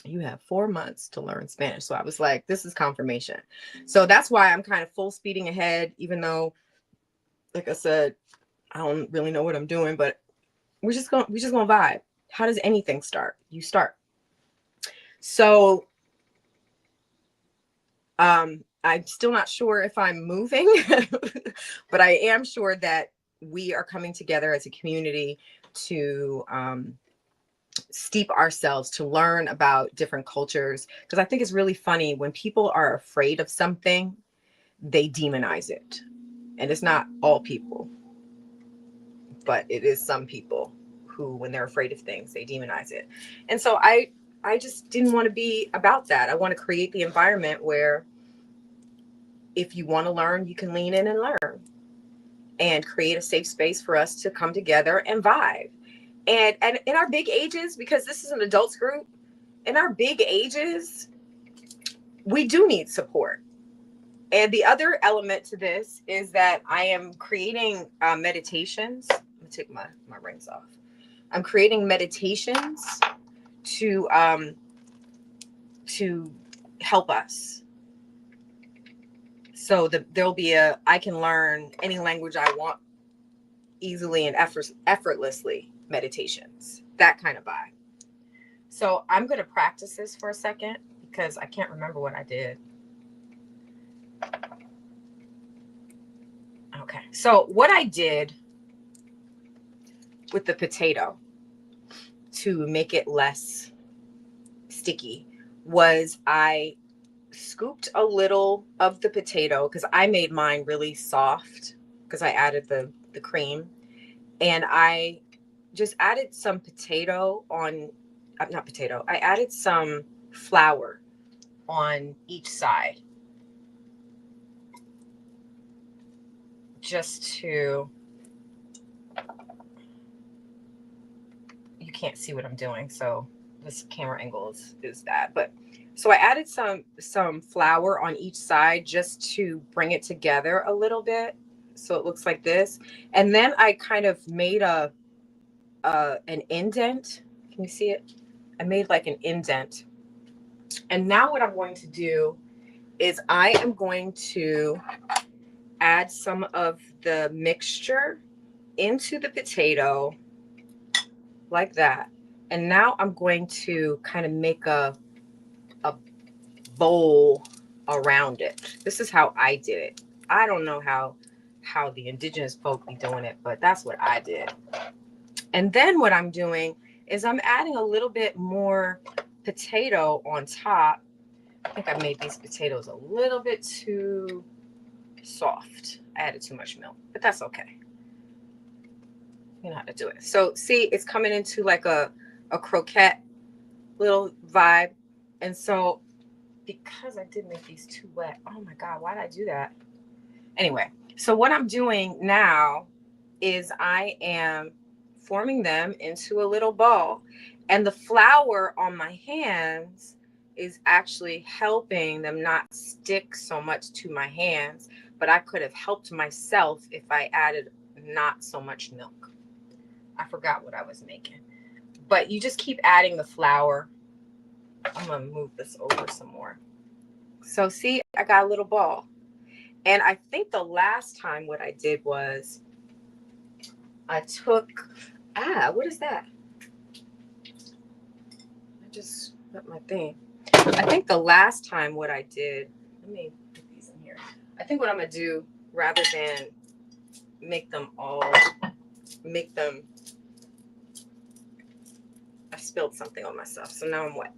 you have 4 months to learn Spanish. So I was like, this is confirmation. So that's why I'm kind of full speeding ahead, even though, like I said, I don't really know what I'm doing, but we're just going to vibe. How does anything start? You start. So I'm still not sure if I'm moving, but I am sure that we are coming together as a community to steep ourselves, to learn about different cultures. Because I think it's really funny when people are afraid of something, they demonize it. And it's not all people, but it is some people who, when they're afraid of things, they demonize it. And so I just didn't want to be about that. I want to create the environment where if you want to learn, you can lean in and learn, and create a safe space for us to come together and vibe. And in our big ages, because this is an adults group, in our big ages, we do need support. And the other element to this is that I am creating meditations. Let me take my rings off. I'm creating meditations to help us. So there'll be I can learn any language I want easily and effortlessly meditations, that kind of vibe. So I'm going to practice this for a second because I can't remember what I did. Okay. So what I did with the potato to make it less sticky was I scooped a little of the potato, because I made mine really soft because I added the cream, and I just added some potato on, not potato, I added some flour on each side just to, you can't see what I'm doing, so this camera angle is that, but so I added some flour on each side just to bring it together a little bit so it looks like this. And then I kind of made an indent. Can you see it? I made like an indent. And now what I'm going to do is I am going to add some of the mixture into the potato like that. And now I'm going to kind of make a bowl around it. This is how I did it. I don't know how the indigenous folk be doing it, but that's what I did. And then what I'm doing is I'm adding a little bit more potato on top. I think I made these potatoes a little bit too soft. I added too much milk, but that's okay. You know how to do it. So see, it's coming into like a croquette little vibe. And so because I did make these too wet, oh my God, why did I do that? Anyway, so what I'm doing now is I am forming them into a little ball, and the flour on my hands is actually helping them not stick so much to my hands, but I could have helped myself if I added not so much milk. I forgot what I was making, but you just keep adding the flour. I'm gonna move this over some more. So see, I got a little ball. And I think the last time what I did was I took, what is that? I just got my thing. I think the last time what I did, let me put these in here. I think what I'm going to do, rather than make them, I spilled something on myself, so now I'm wet.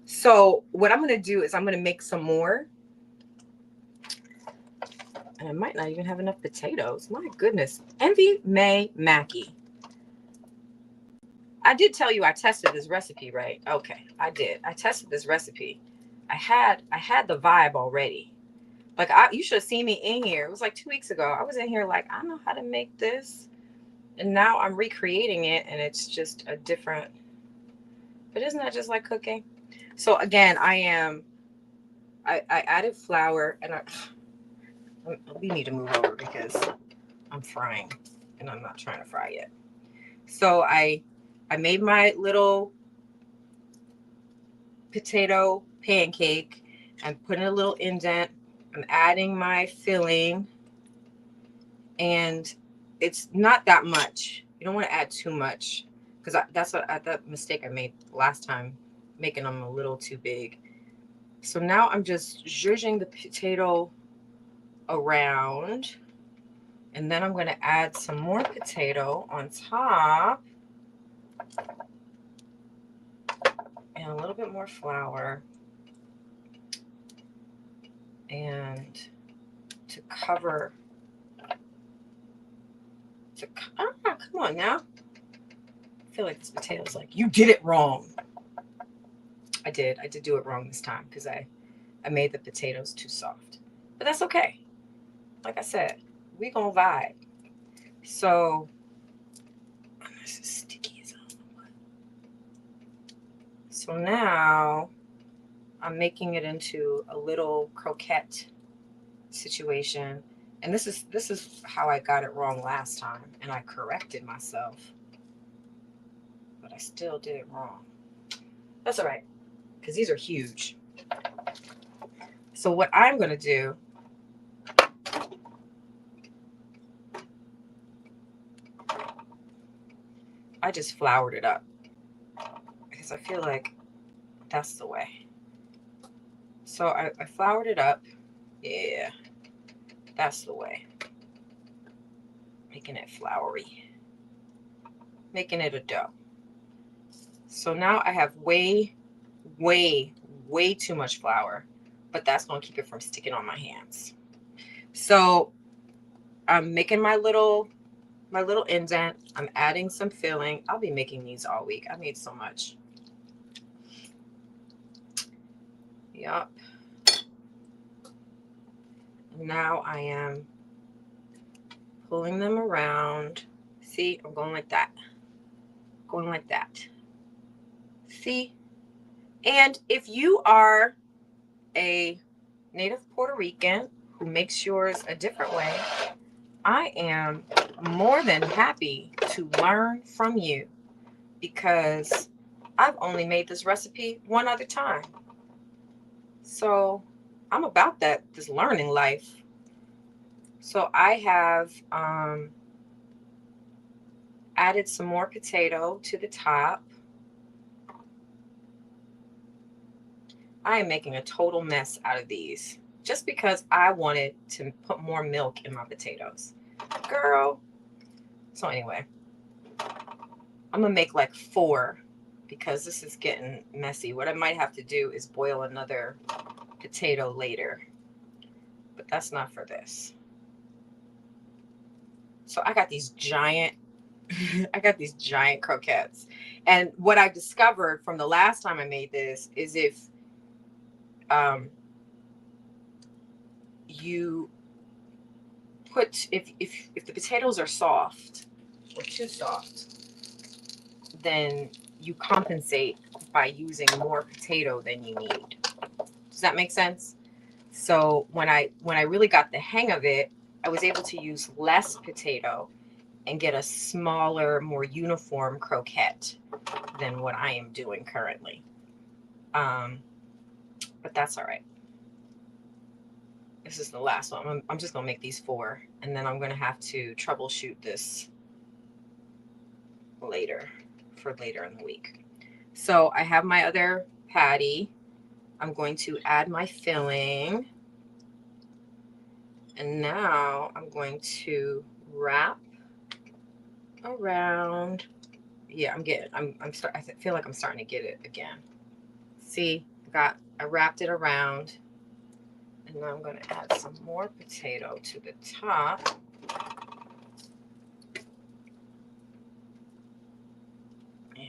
So what I'm going to do is I'm going to make some more. And I might not even have enough potatoes. My goodness. Envy May Mackey. I did tell you I tested this recipe, right? Okay, I did. I tested this recipe. I had the vibe already. Like, you should have seen me in here. It was like 2 weeks ago. I was in here like, I know how to make this. And now I'm recreating it, and it's just a different. But isn't that just like cooking? So again, I added flour, and we need to move over because I'm frying, and I'm not trying to fry yet. So I made my little potato pancake. I'm putting a little indent. I'm adding my filling, and it's not that much. You don't want to add too much, because that's that mistake I made last time, making them a little too big. So now I'm just zhuzhing the potato around, and then I'm going to add some more potato on top and a little bit more flour, and to cover, come on now. I feel like this potato's like, you did it wrong. I did do it wrong this time because I made the potatoes too soft, but that's okay. Like I said, we gonna vibe. So this is sticky as hell. So now I'm making it into a little croquette situation, and this is how I got it wrong last time, and I corrected myself, but I still did it wrong. That's all right, because these are huge. So what I'm gonna do, I just floured it up because I feel like that's the way. So I floured it up. Yeah, that's the way. Making it floury, making it a dough. So now I have way too much flour, but that's gonna keep it from sticking on my hands. So I'm making my little indent. I'm adding some filling. I'll be making these all week. I made so much. Yup. Now I am pulling them around. See, I'm going like that. Going like that. See? And if you are a native Puerto Rican who makes yours a different way, I am more than happy to learn from you, because I've only made this recipe one other time. So I'm about this learning life. So I have added some more potato to the top. I am making a total mess out of these just because I wanted to put more milk in my potatoes. Girl. So anyway, I'm going to make like 4 because this is getting messy. What I might have to do is boil another potato later, but that's not for this. So I got these giant croquettes. And what I discovered from the last time I made this is if you put, if the potatoes are soft or too soft, then you compensate by using more potato than you need. Does that make sense? So when I really got the hang of it, I was able to use less potato and get a smaller, more uniform croquette than what I am doing currently. But that's all right. This is the last one. I'm just gonna make these 4, and then I'm gonna have to troubleshoot this later, for later in the week. So I have my other patty. I'm going to add my filling, and now I'm going to wrap around. Yeah, I feel like I'm starting to get it again. See, I wrapped it around, and now I'm going to add some more potato to the top. Yeah.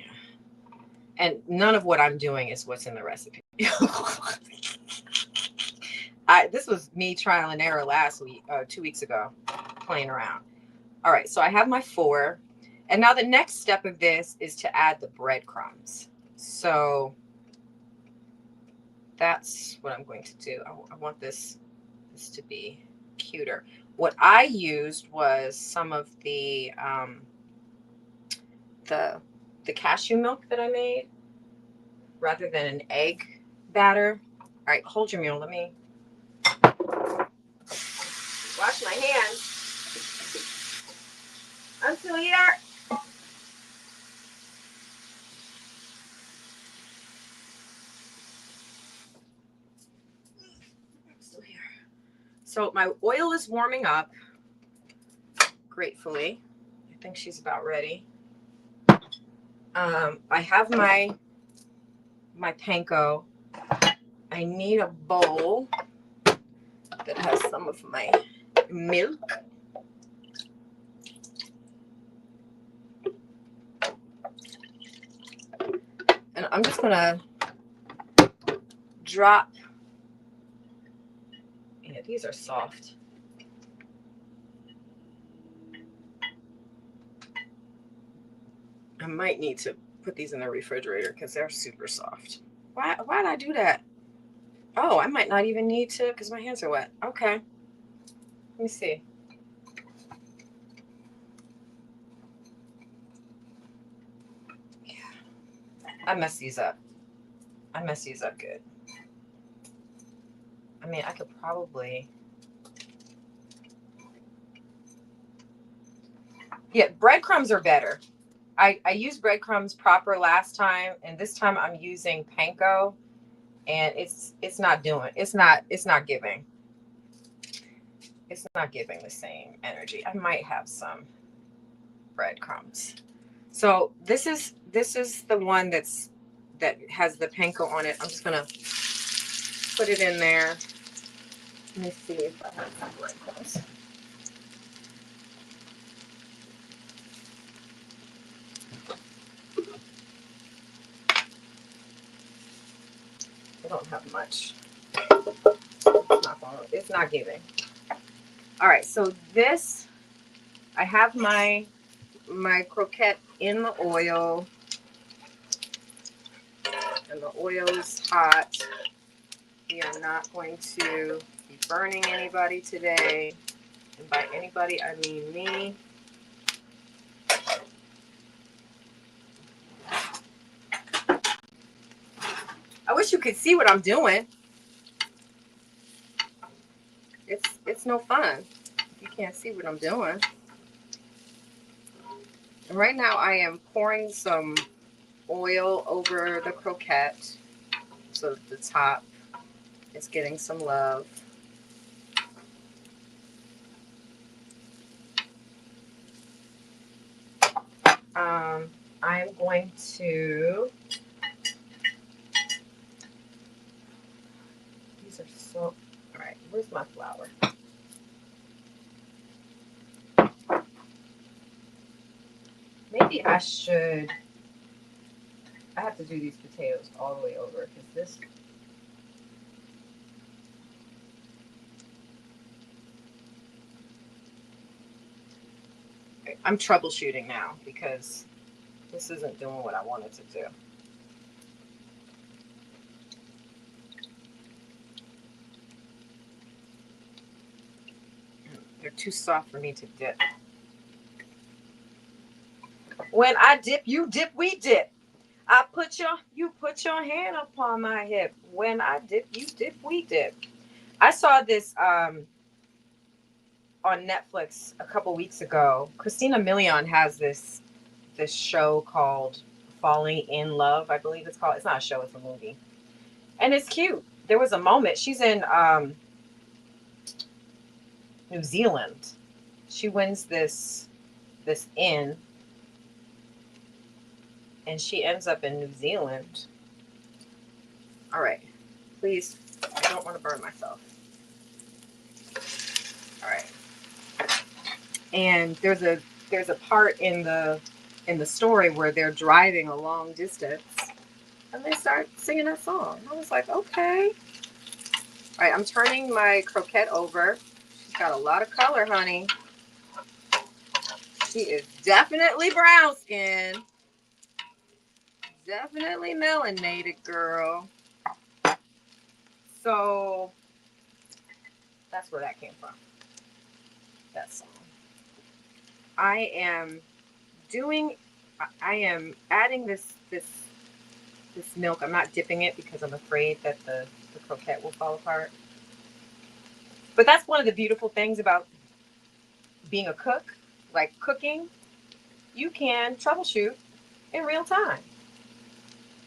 And none of what I'm doing is what's in the recipe. This was me trial and error last week, 2 weeks ago, playing around. All right, so I have my 4. And now the next step of this is to add the breadcrumbs. So that's what I'm going to do. I want this to be cuter. What I used was some of the cashew milk that I made rather than an egg batter. All right, hold your mule. Let me wash my hands. I'm still here. So my oil is warming up, gratefully. I think she's about ready. I have my panko. I need a bowl that has some of my milk. And I'm just gonna drop. Yeah, these are soft. I might need to put these in the refrigerator because they're super soft. Why did I do that? Oh, I might not even need to because my hands are wet. Okay. Let me see. Yeah. I messed these up. I messed these up good. I mean, I could probably... Yeah, breadcrumbs are better. I used breadcrumbs proper last time, and this time I'm using panko, and it's not giving. It's not giving the same energy. I might have some breadcrumbs. So this is the one that has the panko on it. I'm just gonna put it in there. Let me see if I have some breadcrumbs. I don't have much. It's not giving. All right, so this, I have my croquette in the oil, and the oil is hot. We are not going to be burning anybody today. And by anybody, I mean me. I wish you could see what I'm doing. It's no fun if you can't see what I'm doing. And right now I am pouring some oil over the croquette so the top is getting some love. I am going to... These are so... All right, where's my flour? Maybe I should... I have to do these potatoes all the way over because this... I'm troubleshooting now because this isn't doing what I wanted to do. They're too soft for me to dip. When I dip, you dip, we dip. You put your hand upon my hip. When I dip, you dip, we dip. I saw this on Netflix a couple weeks ago. Christina Milian has this show called Falling in Love, I believe it's called. It's not a show, it's a movie. And it's cute. There was a moment. She's in New Zealand. She wins this inn, and she ends up in New Zealand. All right, please, I don't want to burn myself. All right. And there's a part in the story where they're driving a long distance, and they start singing that song. I was like, okay. All right, I'm turning my croquette over. She's got a lot of color, honey. She is definitely brown skin. Definitely melanated, girl. So that's where that came from. That song. I am adding this milk. I'm not dipping it because I'm afraid that the croquette will fall apart. But that's one of the beautiful things about being a cook, like cooking. You can troubleshoot in real time.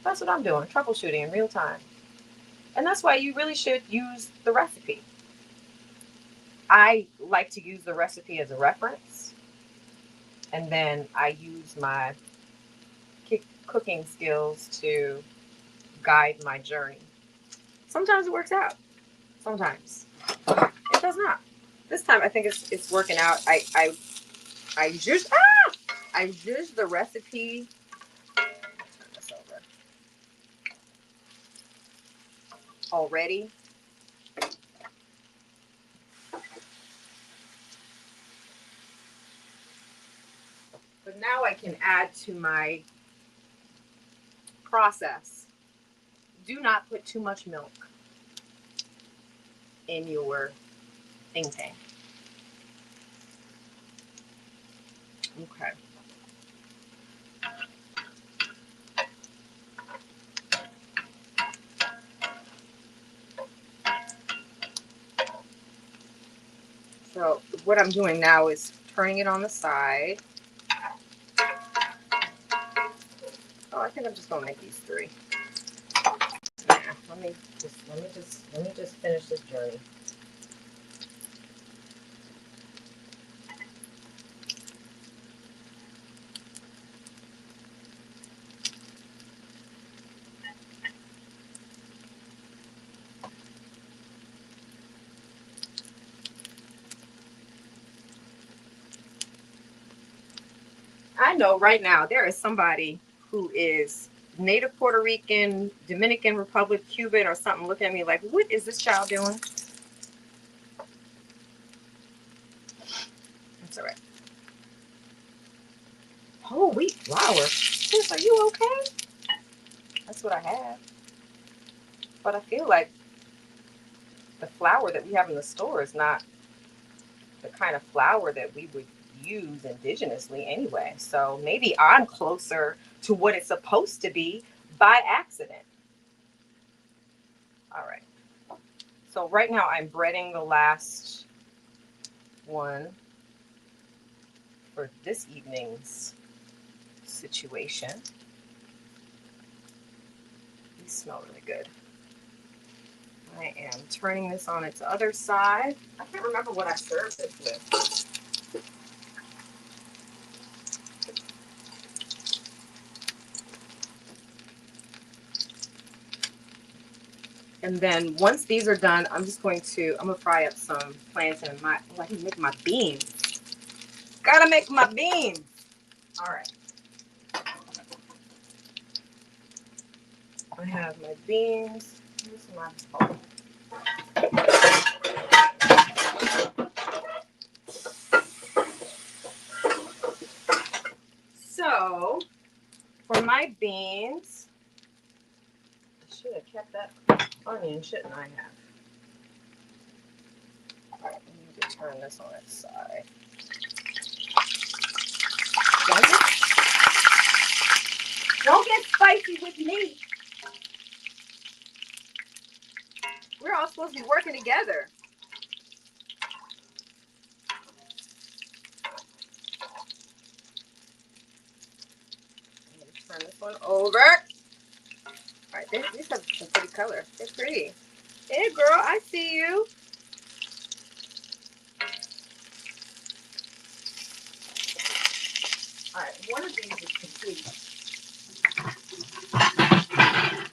That's what I'm doing, troubleshooting in real time. And that's why you really should use the recipe. I like to use the recipe as a reference, and then I use my cooking skills to guide my journey. Sometimes it works out. Sometimes it does not. This time I think it's working out. I just I used the recipe. Turn this over already. But now I can add to my process. Do not put too much milk in your thing tang. Okay. So what I'm doing now is turning it on the side. Oh, I think I'm just gonna make these 3. Nah, let me just finish this journey. I know right now there is somebody who is Native Puerto Rican, Dominican Republic, Cuban, or something looking at me like, what is this child doing? That's all right. Whole wheat flour. Sis, are you okay? That's what I have. But I feel like the flour that we have in the store is not the kind of flour that we would use indigenously anyway. So maybe I'm closer to what it's supposed to be by accident. All right. So right now I'm breading the last one for this evening's situation. These smell really good. I am turning this on its other side. I can't remember what I served this with. And then once these are done, I'm gonna fry up some plantain. I can make my beans. Gotta make my beans. All right. I have my beans. Here's my bowl. So for my beans, I should have kept that onion, shouldn't I have? All right, I need to turn this on its side. Don't get spicy with me. We're all supposed to be working together. I'm going to turn this one over. All right, these have some pretty color. They're pretty. Hey, girl, I see you. All right, one of these is complete. I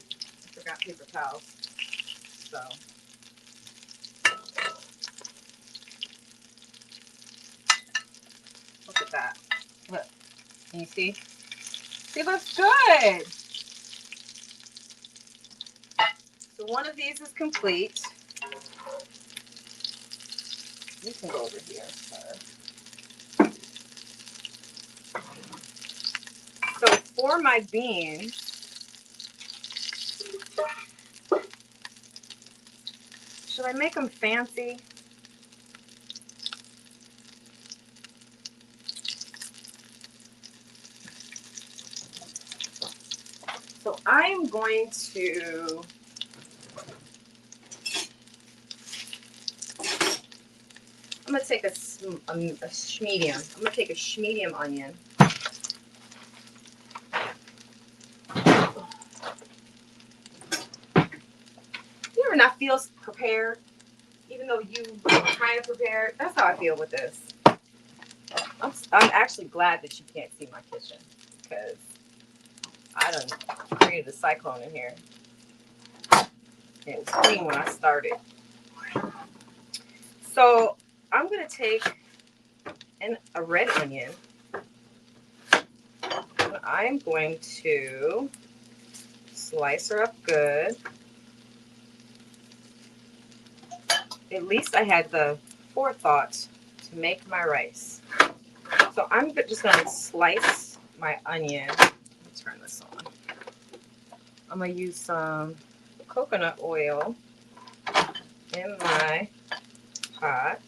forgot paper towels. So. Look at that. Look. Can you see? They look good. So one of these is complete. You can go over here, sir. So for my beans, should I make them fancy? So I'm going to take a medium. I'm going to take a medium onion. You ever not feel prepared, even even though you kind of prepared, that's how I feel with this. I'm actually glad that you can't see my kitchen because I done created a cyclone in here. It was clean when I started. So I'm going to take a red onion. And I'm going to slice her up good. At least I had the forethought to make my rice. So I'm just going to slice my onion. Let me turn this on. I'm going to use some coconut oil in my pot.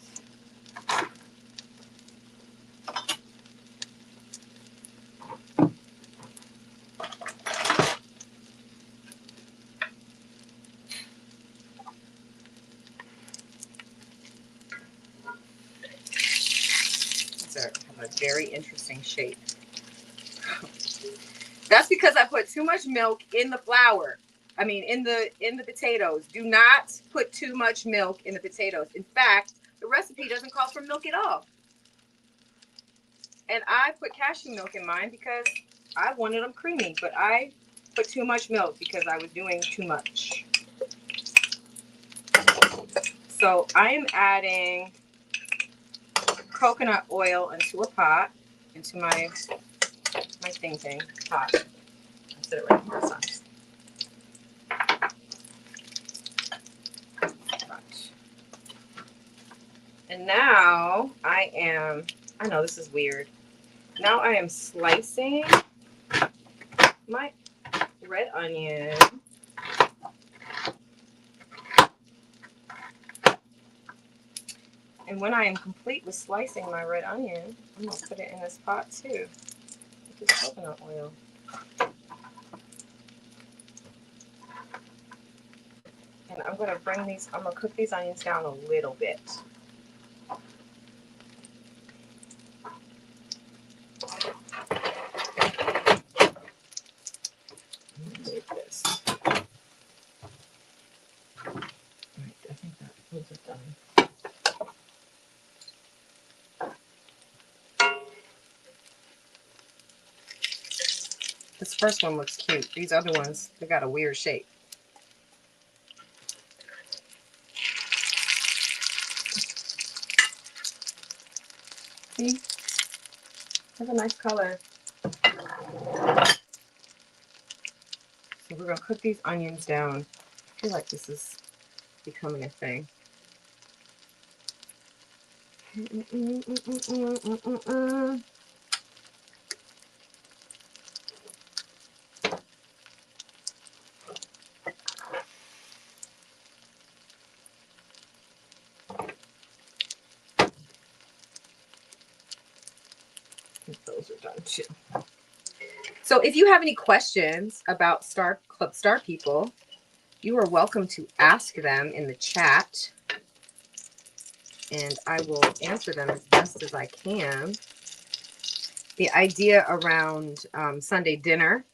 These have a very interesting shape. That's because I put too much milk in the flour. I mean, in the potatoes. Do not put too much milk in the potatoes. In fact, the recipe doesn't call for milk at all. And I put cashew milk in mine because I wanted them creamy, but I put too much milk because I was doing too much. So I am adding coconut oil into a pot, into my pot. I'll set it right here, son. And now I know this is weird. Now I am slicing my red onion. And when I am complete with slicing my red onion, I'm going to put it in this pot too with this coconut oil. And I'm going to cook these onions down a little bit. Take this. All right, I think those are done. This first one looks cute. These other ones, they got a weird shape. See? Has a nice color. So we're going to cook these onions down. I feel like this is becoming a thing. Those are done too. So if you have any questions about Club Star People, you are welcome to ask them in the chat, and I will answer them as best as I can. The idea around Sunday dinner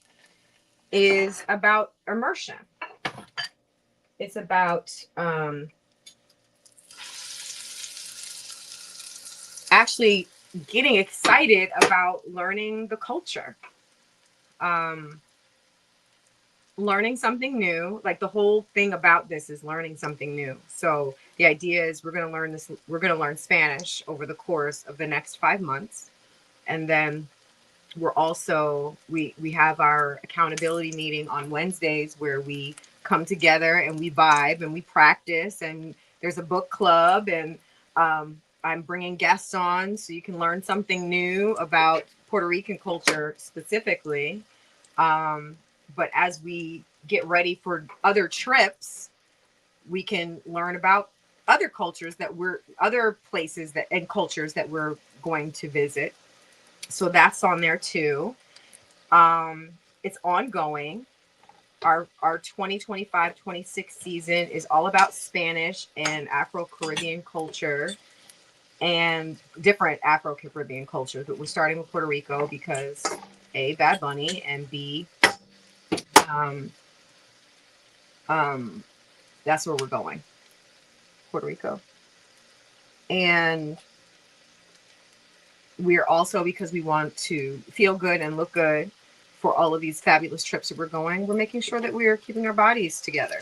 is about immersion. It's about actually getting excited about learning the culture. Learning something new. Like the whole thing about this is learning something new. So the idea is we're going to learn Spanish over the course of the next 5 months. And then we're also, we have our accountability meeting on Wednesdays where we come together and we vibe and we practice, and there's a book club, and I'm bringing guests on so you can learn something new about Puerto Rican culture specifically. But as we get ready for other trips, we can learn about other cultures other places and cultures that we're going to visit. So that's on there too. It's ongoing. Our 2025-26 season is all about Spanish and Afro-Caribbean culture and different Afro-Caribbean cultures. But we're starting with Puerto Rico because A, Bad Bunny, and B, that's where we're going. Puerto Rico. And we're also, because we want to feel good and look good for all of these fabulous trips that we're going, we're making sure that we're keeping our bodies together.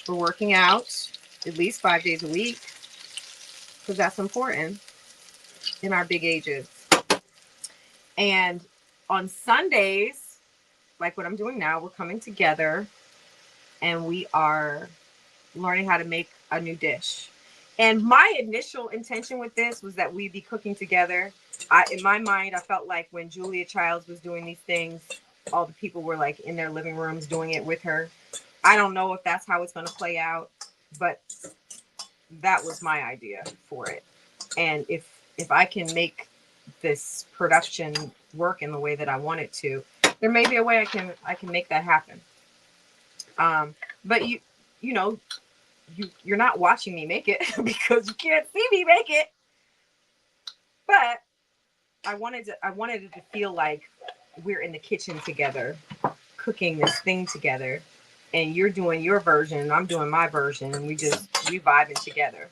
We're working out at least 5 days a week because that's important in our big ages. And on Sundays, like what I'm doing now, we're coming together and we are learning how to make a new dish. And my initial intention with this was that we'd be cooking together. In my mind, I felt like when Julia Childs was doing these things, all the people were like in their living rooms doing it with her. I don't know if that's how it's going to play out, but that was my idea for it. And if I can make this production work in the way that I want it to, there may be a way I can make that happen. But you know, you're not watching me make it because you can't see me make it. But I wanted it to feel like we're in the kitchen together, cooking this thing together, and you're doing your version, and I'm doing my version, and we vibing together.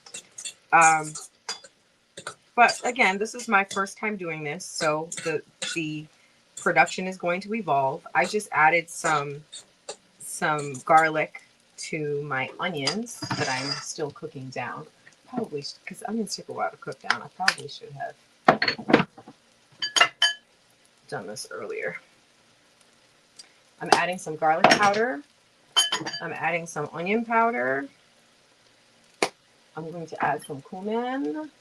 But again, this is my first time doing this, so the production is going to evolve. I just added some garlic to my onions that I'm still cooking down. Probably because onions take a while to cook down. I probably should have done this earlier. I'm adding some garlic powder. I'm adding some onion powder. I'm going to add some cumin.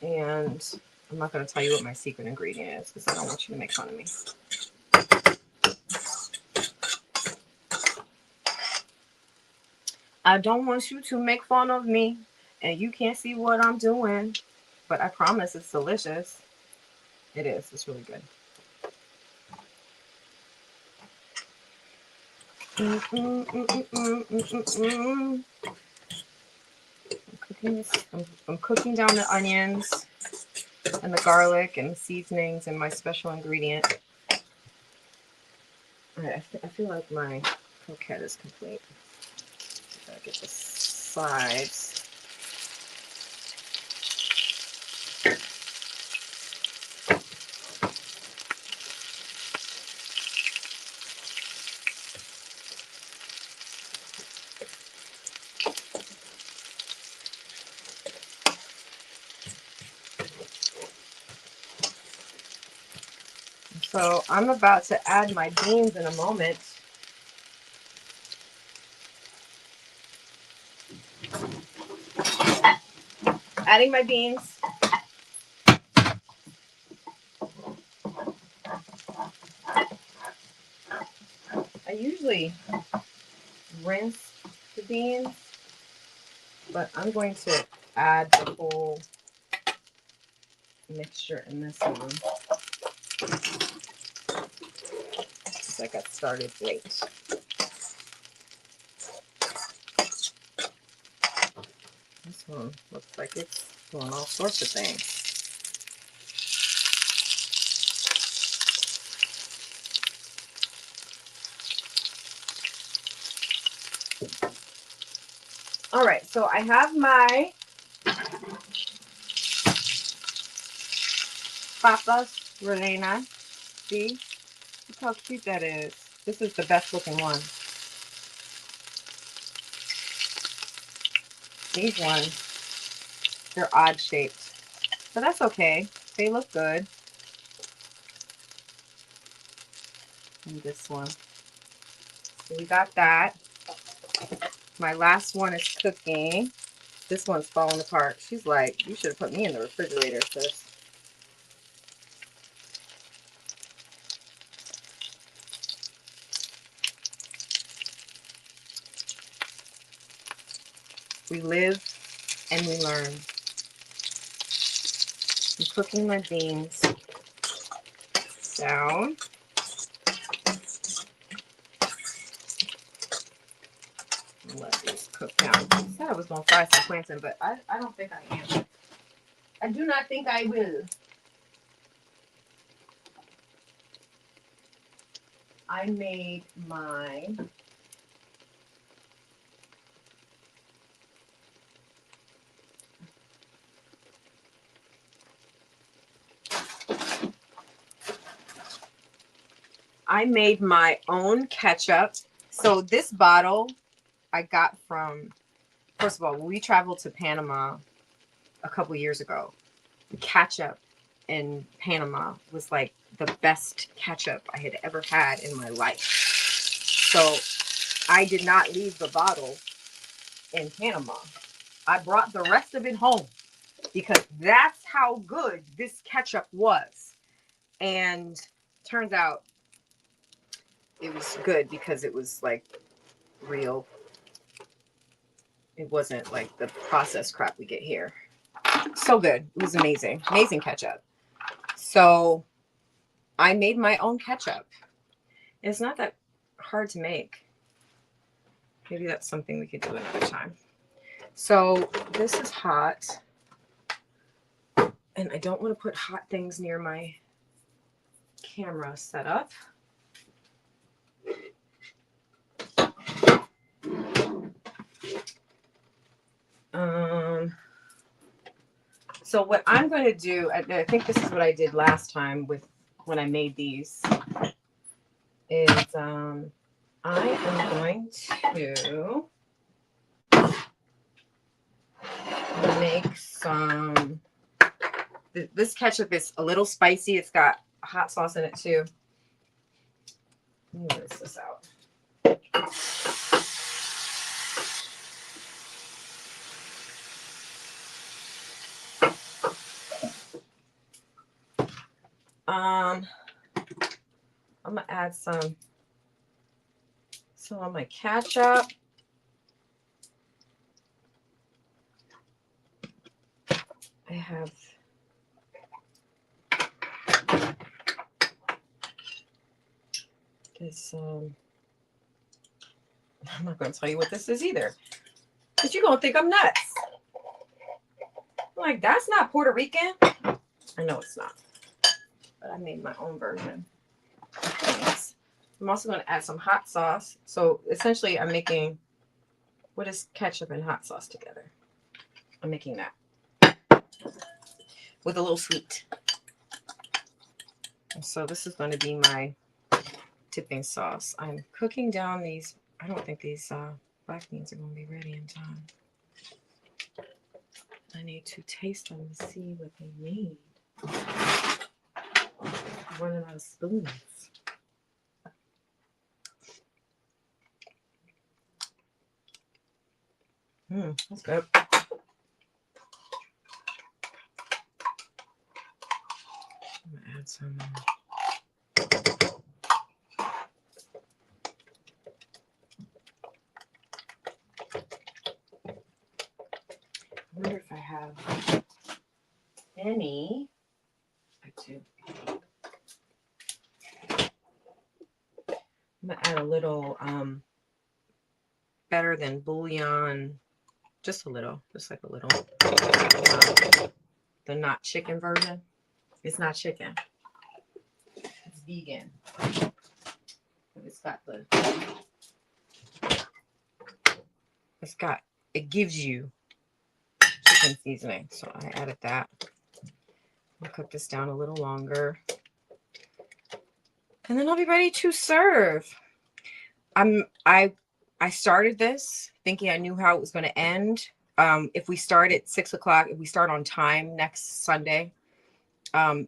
And I'm not going to tell you what my secret ingredient is because I don't want you to make fun of me. I don't want you to make fun of me and you can't see what I'm doing, but I promise it's delicious. It is. It's really good. I'm cooking down the onions and the garlic and the seasonings and my special ingredient. All right, I feel like my croquette is complete. Gotta get the sides. So I'm about to add my beans in a moment. Adding my beans. I usually rinse the beans, but I'm going to add the whole mixture in this one. Because I got started late. This one looks like it's doing all sorts of things. All right, so I have my Papas Rellenas. See? Look how cute that is. This is the best looking one. These ones, they're odd shaped. But that's okay. They look good. And this one. So we got that. My last one is cooking. This one's falling apart. She's like, you should have put me in the refrigerator, sis. We live and we learn. I'm cooking my beans down. Let these cook down. I said I was going to fry some plantain, but I don't think I am. I do not think I will. I made my I made my own ketchup. So this bottle I got from, first of all, when we traveled to Panama a couple years ago, the ketchup in Panama was like the best ketchup I had ever had in my life. So I did not leave the bottle in Panama. I brought the rest of it home because that's how good this ketchup was. And turns out it was good because it was like real. It wasn't like the processed crap we get here. So good. It was amazing. Amazing ketchup. So I made my own ketchup. It's not that hard to make. Maybe that's something we could do another time. So this is hot. And I don't want to put hot things near my camera setup. So what I'm going to do, I think this is what I did last time with when I made these, is I am going to make some, this ketchup is a little spicy. It's got hot sauce in it too. Let me rinse this out. I'm gonna add some on my ketchup. I have this. I'm not going to tell you what this is either, because you're gonna think I'm nuts. I'm like, that's not Puerto Rican. I know it's not, but I made my own version. I'm also going to add some hot sauce. So essentially, I'm making, what is ketchup and hot sauce together? I'm making that with a little sweet. And so this is going to be my dipping sauce. I'm cooking down these. I don't think these black beans are going to be ready in time. I need to taste them to see what they need. I'm running out of spoons. That's good. I'm gonna add some. I wonder if I have any. I do. I'm gonna add a little better than bouillon, just a little, just like a little. The not chicken version. It's not chicken. It's vegan. It's got the. It gives you chicken seasoning. So I added that. I'll cook this down a little longer. And then I'll be ready to serve. I started this thinking I knew how it was going to end. If we start at 6 o'clock, if we start on time next Sunday,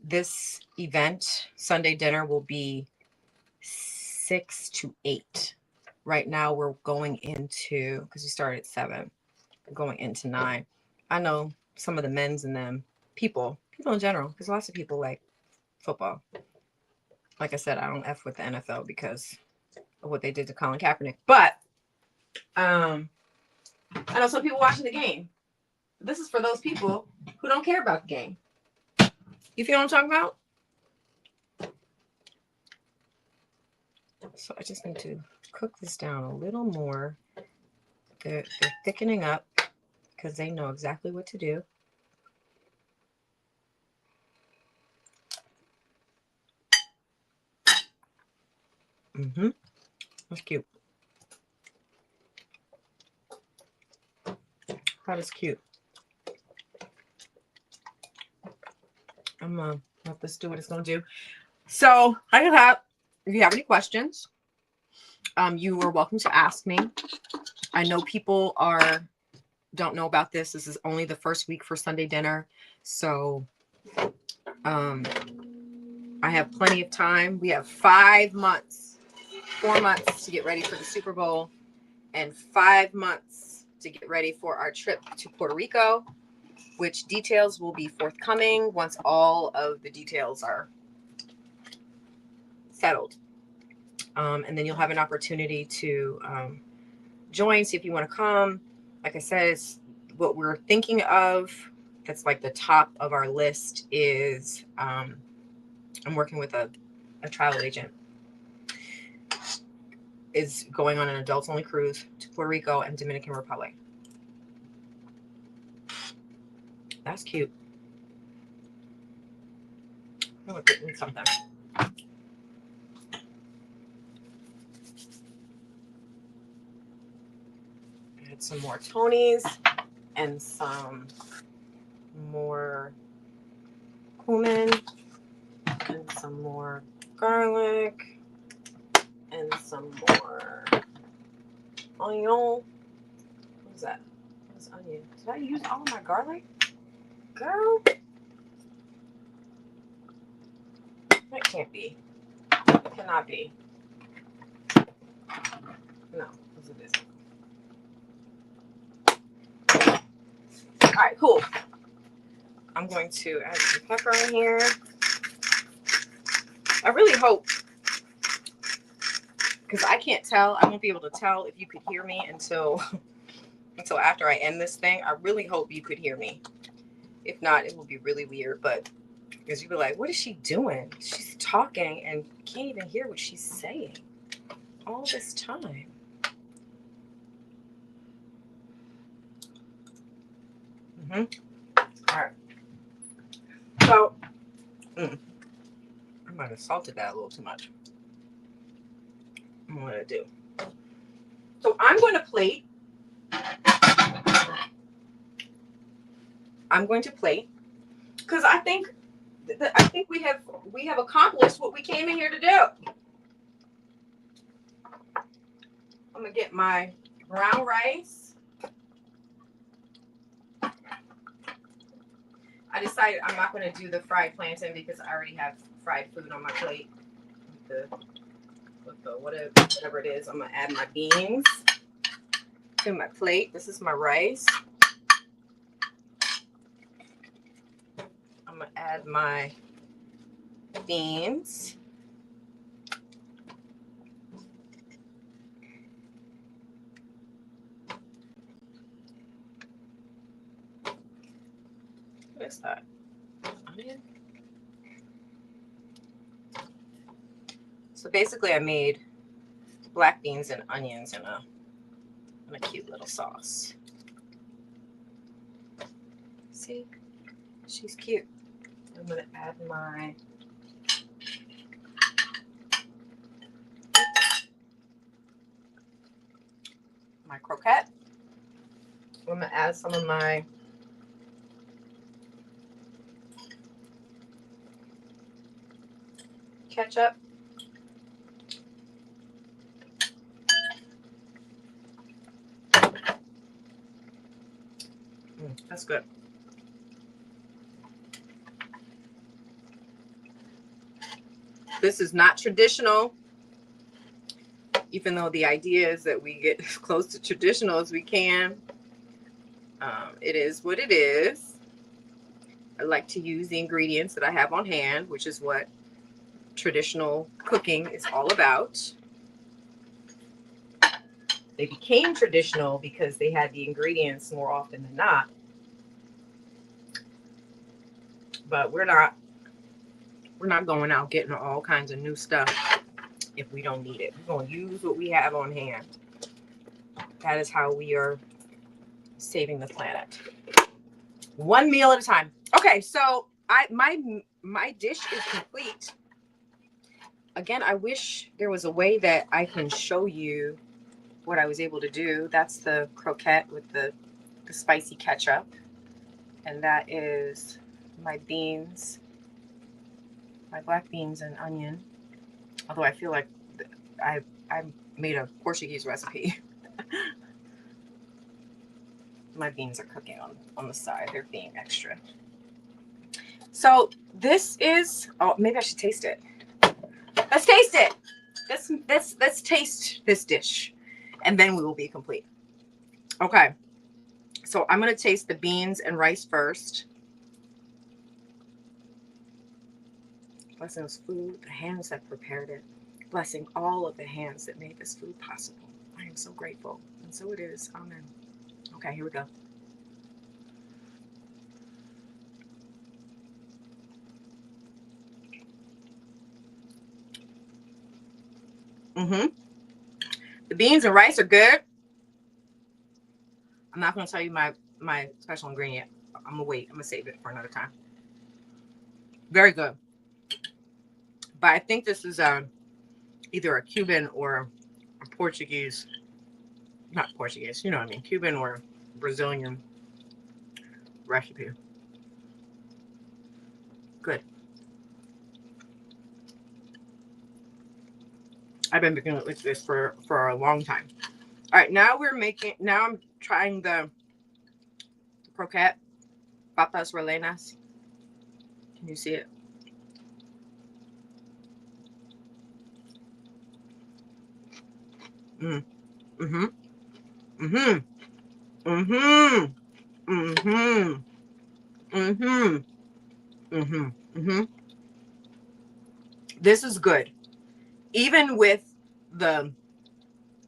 this event, Sunday dinner, will be 6 to 8. Right now we're going into, because we started at 7, we're going into 9. I know some of the men's and them, people in general, because lots of people like football. Like I said, I don't F with the NFL because of what they did to Colin Kaepernick. But I know some people watching the game. This is for those people who don't care about the game. You feel what I'm talking about? So I just need to cook this down a little more. They're thickening up because they know exactly what to do. That's cute. That is cute. I'm gonna let this do what it's gonna do. So I got if you have any questions, you are welcome to ask me. I know people don't know about this. This is only the first week for Sunday dinner. So I have plenty of time. We have 4 months to get ready for the Super Bowl and 5 months to get ready for our trip to Puerto Rico, which details will be forthcoming once all of the details are settled. And then you'll have an opportunity to join, see if you want to come. Like I said, it's what we're thinking of. That's like the top of our list is I'm working with a travel agent. Is going on an adults only cruise to Puerto Rico and Dominican Republic. That's cute. I'm gonna put in something. Add some more Tonys and some more cumin and some more garlic and some more onion. What is that? What's onion? Did I use all of my garlic? Girl, that can't be. It cannot be. No, because it isn't. All right, cool. I'm going to add some pepper in here. I really hope, because I can't tell, I won't be able to tell if you could hear me until after I end this thing. I really hope you could hear me. If not, it will be really weird. But because you'll be like, what is she doing? She's talking and can't even hear what she's saying all this time. All right. So, I might have salted that a little too much. I'm going to do. So I'm going to plate. Because I think we have accomplished what we came in here to do. I'm gonna get my brown rice. I decided I'm not going to do the fried plantain because I already have fried food on my plate. With the whatever it is, I'm gonna add my beans to my plate. This is my rice. I'm gonna add my beans. What is that? Onion? So basically I made black beans and onions in a cute little sauce. See? She's cute. I'm gonna add my croquette. I'm gonna add some of my ketchup. That's good. This is not traditional, even though the idea is that we get as close to traditional as we can. It is what it is. I like to use the ingredients that I have on hand, which is what traditional cooking is all about. They became traditional because they had the ingredients more often than not. But we're not going out getting all kinds of new stuff if we don't need it. We're going to use what we have on hand. That is how we are saving the planet. One meal at a time. Okay, so my dish is complete. Again, I wish there was a way that I can show you what I was able to do. That's the croquette with the spicy ketchup. And that is my beans, my black beans and onion. Although I feel like I made a Portuguese recipe. My beans are cooking on the side. They're being extra. So this is, oh, maybe I should taste it. Let's taste it. Let's taste this dish, and then we will be complete. Okay. So I'm gonna taste the beans and rice first. Blessing this food, the hands that prepared it. Blessing all of the hands that made this food possible. I am so grateful, and so it is. Amen. Okay, here we go. The beans and rice are good. I'm not gonna tell you my special ingredient. I'm gonna wait. I'm gonna save it for another time. Very good. But I think this is either a Cuban or a Portuguese, not Portuguese, you know what I mean, Cuban or Brazilian recipe. Good. I've been making it like this for a long time. All right, now I'm trying the croquette, Papas Rellenas. Can you see it? Mm. Mm-hmm. Mm-hmm. Mm-hmm. Mm-hmm. Mm-hmm. Mm-hmm. Mm-hmm. This is good. Even with the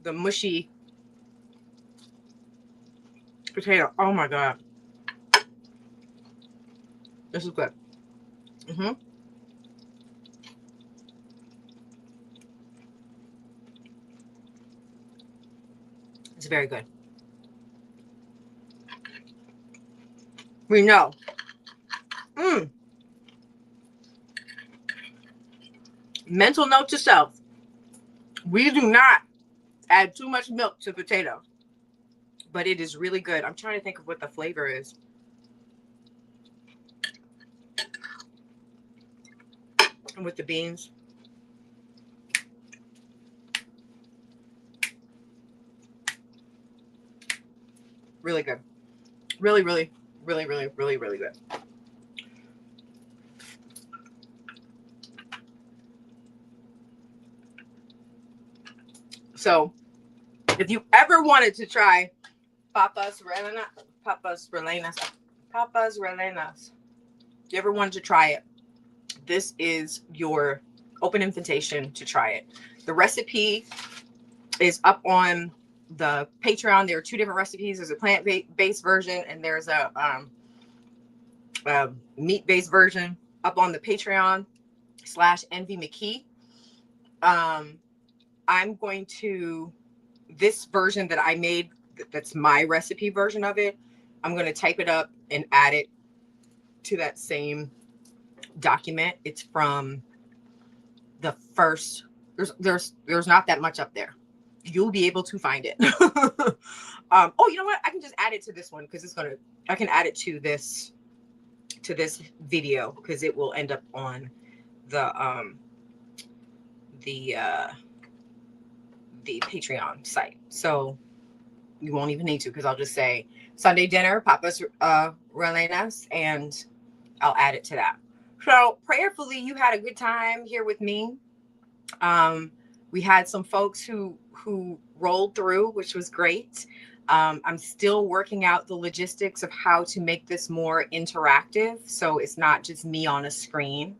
mushy potato. Oh my god. This is good. Mm-hmm. It's very good. We know. Mental note to self. We do not add too much milk to potato. But it is really good. I'm trying to think of what the flavor is. And with the beans. Really good. Really, really, really, really, really, really good. So, if you ever wanted to try Papas Rellenas, if you ever wanted to try it, this is your open invitation to try it. The recipe is up on the Patreon. There are two different recipes. There's a plant-based version and there's a meat-based version up on the Patreon /Envy McKee. I'm going to, this version that I made, that's my recipe version of it, I'm going to type it up and add it to that same document. It's from the first, there's not that much up there. You'll be able to find it. Oh, you know what? I can just add it to this one because I can add it to this video because it will end up on the Patreon site. So you won't even need to because I'll just say Sunday dinner, Papas Rellenas, and I'll add it to that. So prayerfully, you had a good time here with me. We had some folks who rolled through, which was great. I'm still working out the logistics of how to make this more interactive, so it's not just me on a screen.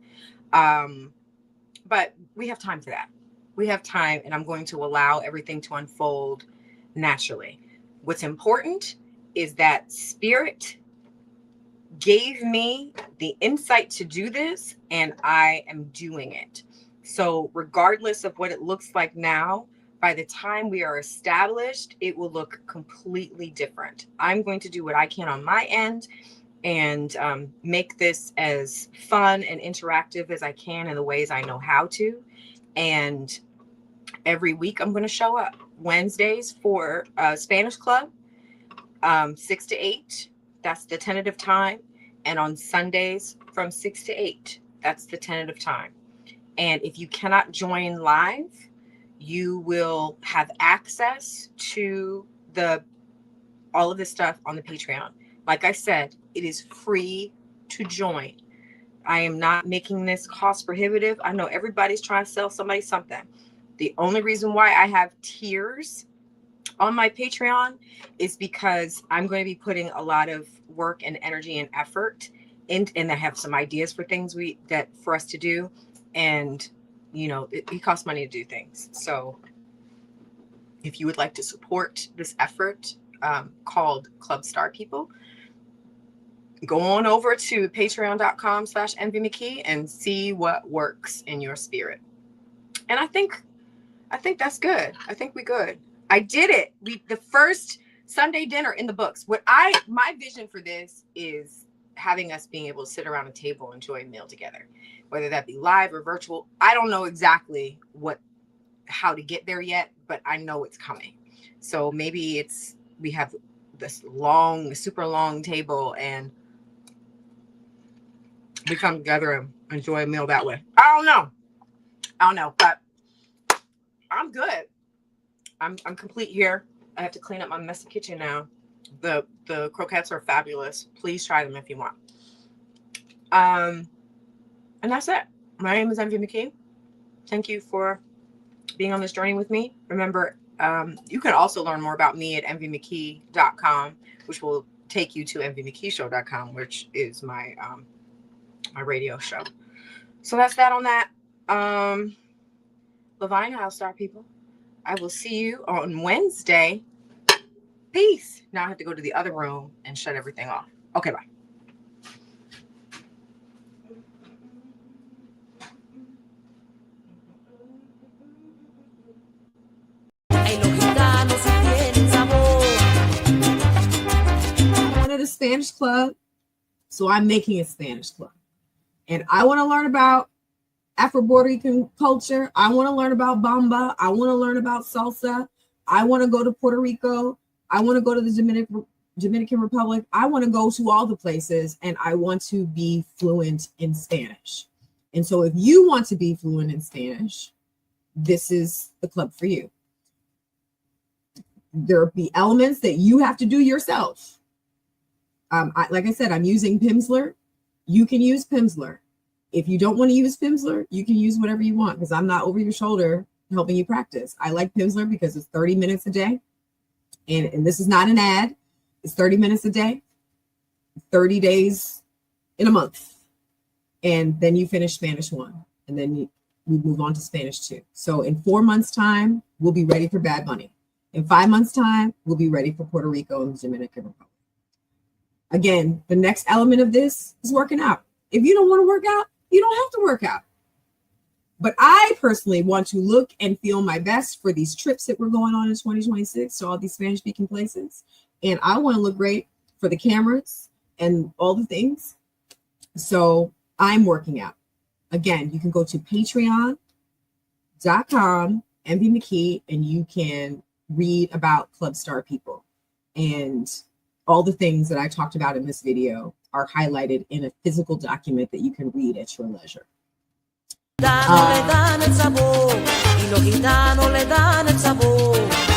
But we have time for that. We have time, and I'm going to allow everything to unfold naturally. What's important is that Spirit gave me the insight to do this, and I am doing it. So regardless of what it looks like now, by the time we are established, it will look completely different. I'm going to do what I can on my end and make this as fun and interactive as I can in the ways I know how to. And every week I'm going to show up. Wednesdays for Spanish Club, 6 to 8. That's the tentative time. And on Sundays from 6 to 8. That's the tentative time. And if you cannot join live, you will have access to all of this stuff on the Patreon. Like I said, it is free to join. I am not making this cost prohibitive. I know everybody's trying to sell somebody something. The only reason why I have tiers on my Patreon is because I'm going to be putting a lot of work and energy and effort in, and I have some ideas for things for us to do. And, it costs money to do things. So if you would like to support this effort called Club Star People, go on over to patreon.com/MVMcKee and see what works in your spirit. And I think that's good. I think we good. I did it. The first Sunday dinner in the books. My vision for this is having us being able to sit around a table and enjoy a meal together, whether that be live or virtual. I don't know exactly how to get there yet, but I know it's coming. So maybe we have this super long table and we come together and enjoy a meal that way. I don't know, but I'm good. I'm complete here. I have to clean up my messy kitchen now. The croquettes are fabulous. Please try them if you want. And that's it. My name is MV McKee. Thank you for being on this journey with me. Remember, you can also learn more about me at mvmckee.com, which will take you to mvmckeeshow.com, which is my my radio show. So that's that on that. Levine House Star People. I will see you on Wednesday. Peace. Now I have to go to the other room and shut everything off. Okay, bye. I wanted a Spanish club, so I'm making a Spanish club. And I want to learn about Afro-Puerto Rican culture. I want to learn about bamba. I want to learn about salsa. I want to go to Puerto Rico. I want to go to the Dominican Republic. I want to go to all the places, and I want to be fluent in Spanish. And so if you want to be fluent in Spanish, this is the club for you. There will be elements that you have to do yourself. Like I said, I'm using Pimsleur. You can use Pimsleur. If you don't want to use Pimsleur, you can use whatever you want, because I'm not over your shoulder helping you practice. I like Pimsleur because it's 30 minutes a day. And this is not an ad. It's 30 minutes a day, 30 days in a month. And then you finish Spanish 1. And then we move on to Spanish 2. So in 4 months' time, we'll be ready for Bad Bunny. In 5 months' time, we'll be ready for Puerto Rico and the Dominican Republic. Again, the next element of this is working out. If you don't want to work out, you don't have to work out. But I personally want to look and feel my best for these trips that we're going on in 2026 to all these Spanish-speaking places. And I want to look great for the cameras and all the things. So I'm working out. Again, you can go to patreon.com, MV McKee, and you can read about Club Star People. And all the things that I talked about in this video are highlighted in a physical document that you can read at your leisure. Le dan el sabor, y los gitanos le dan el sabor.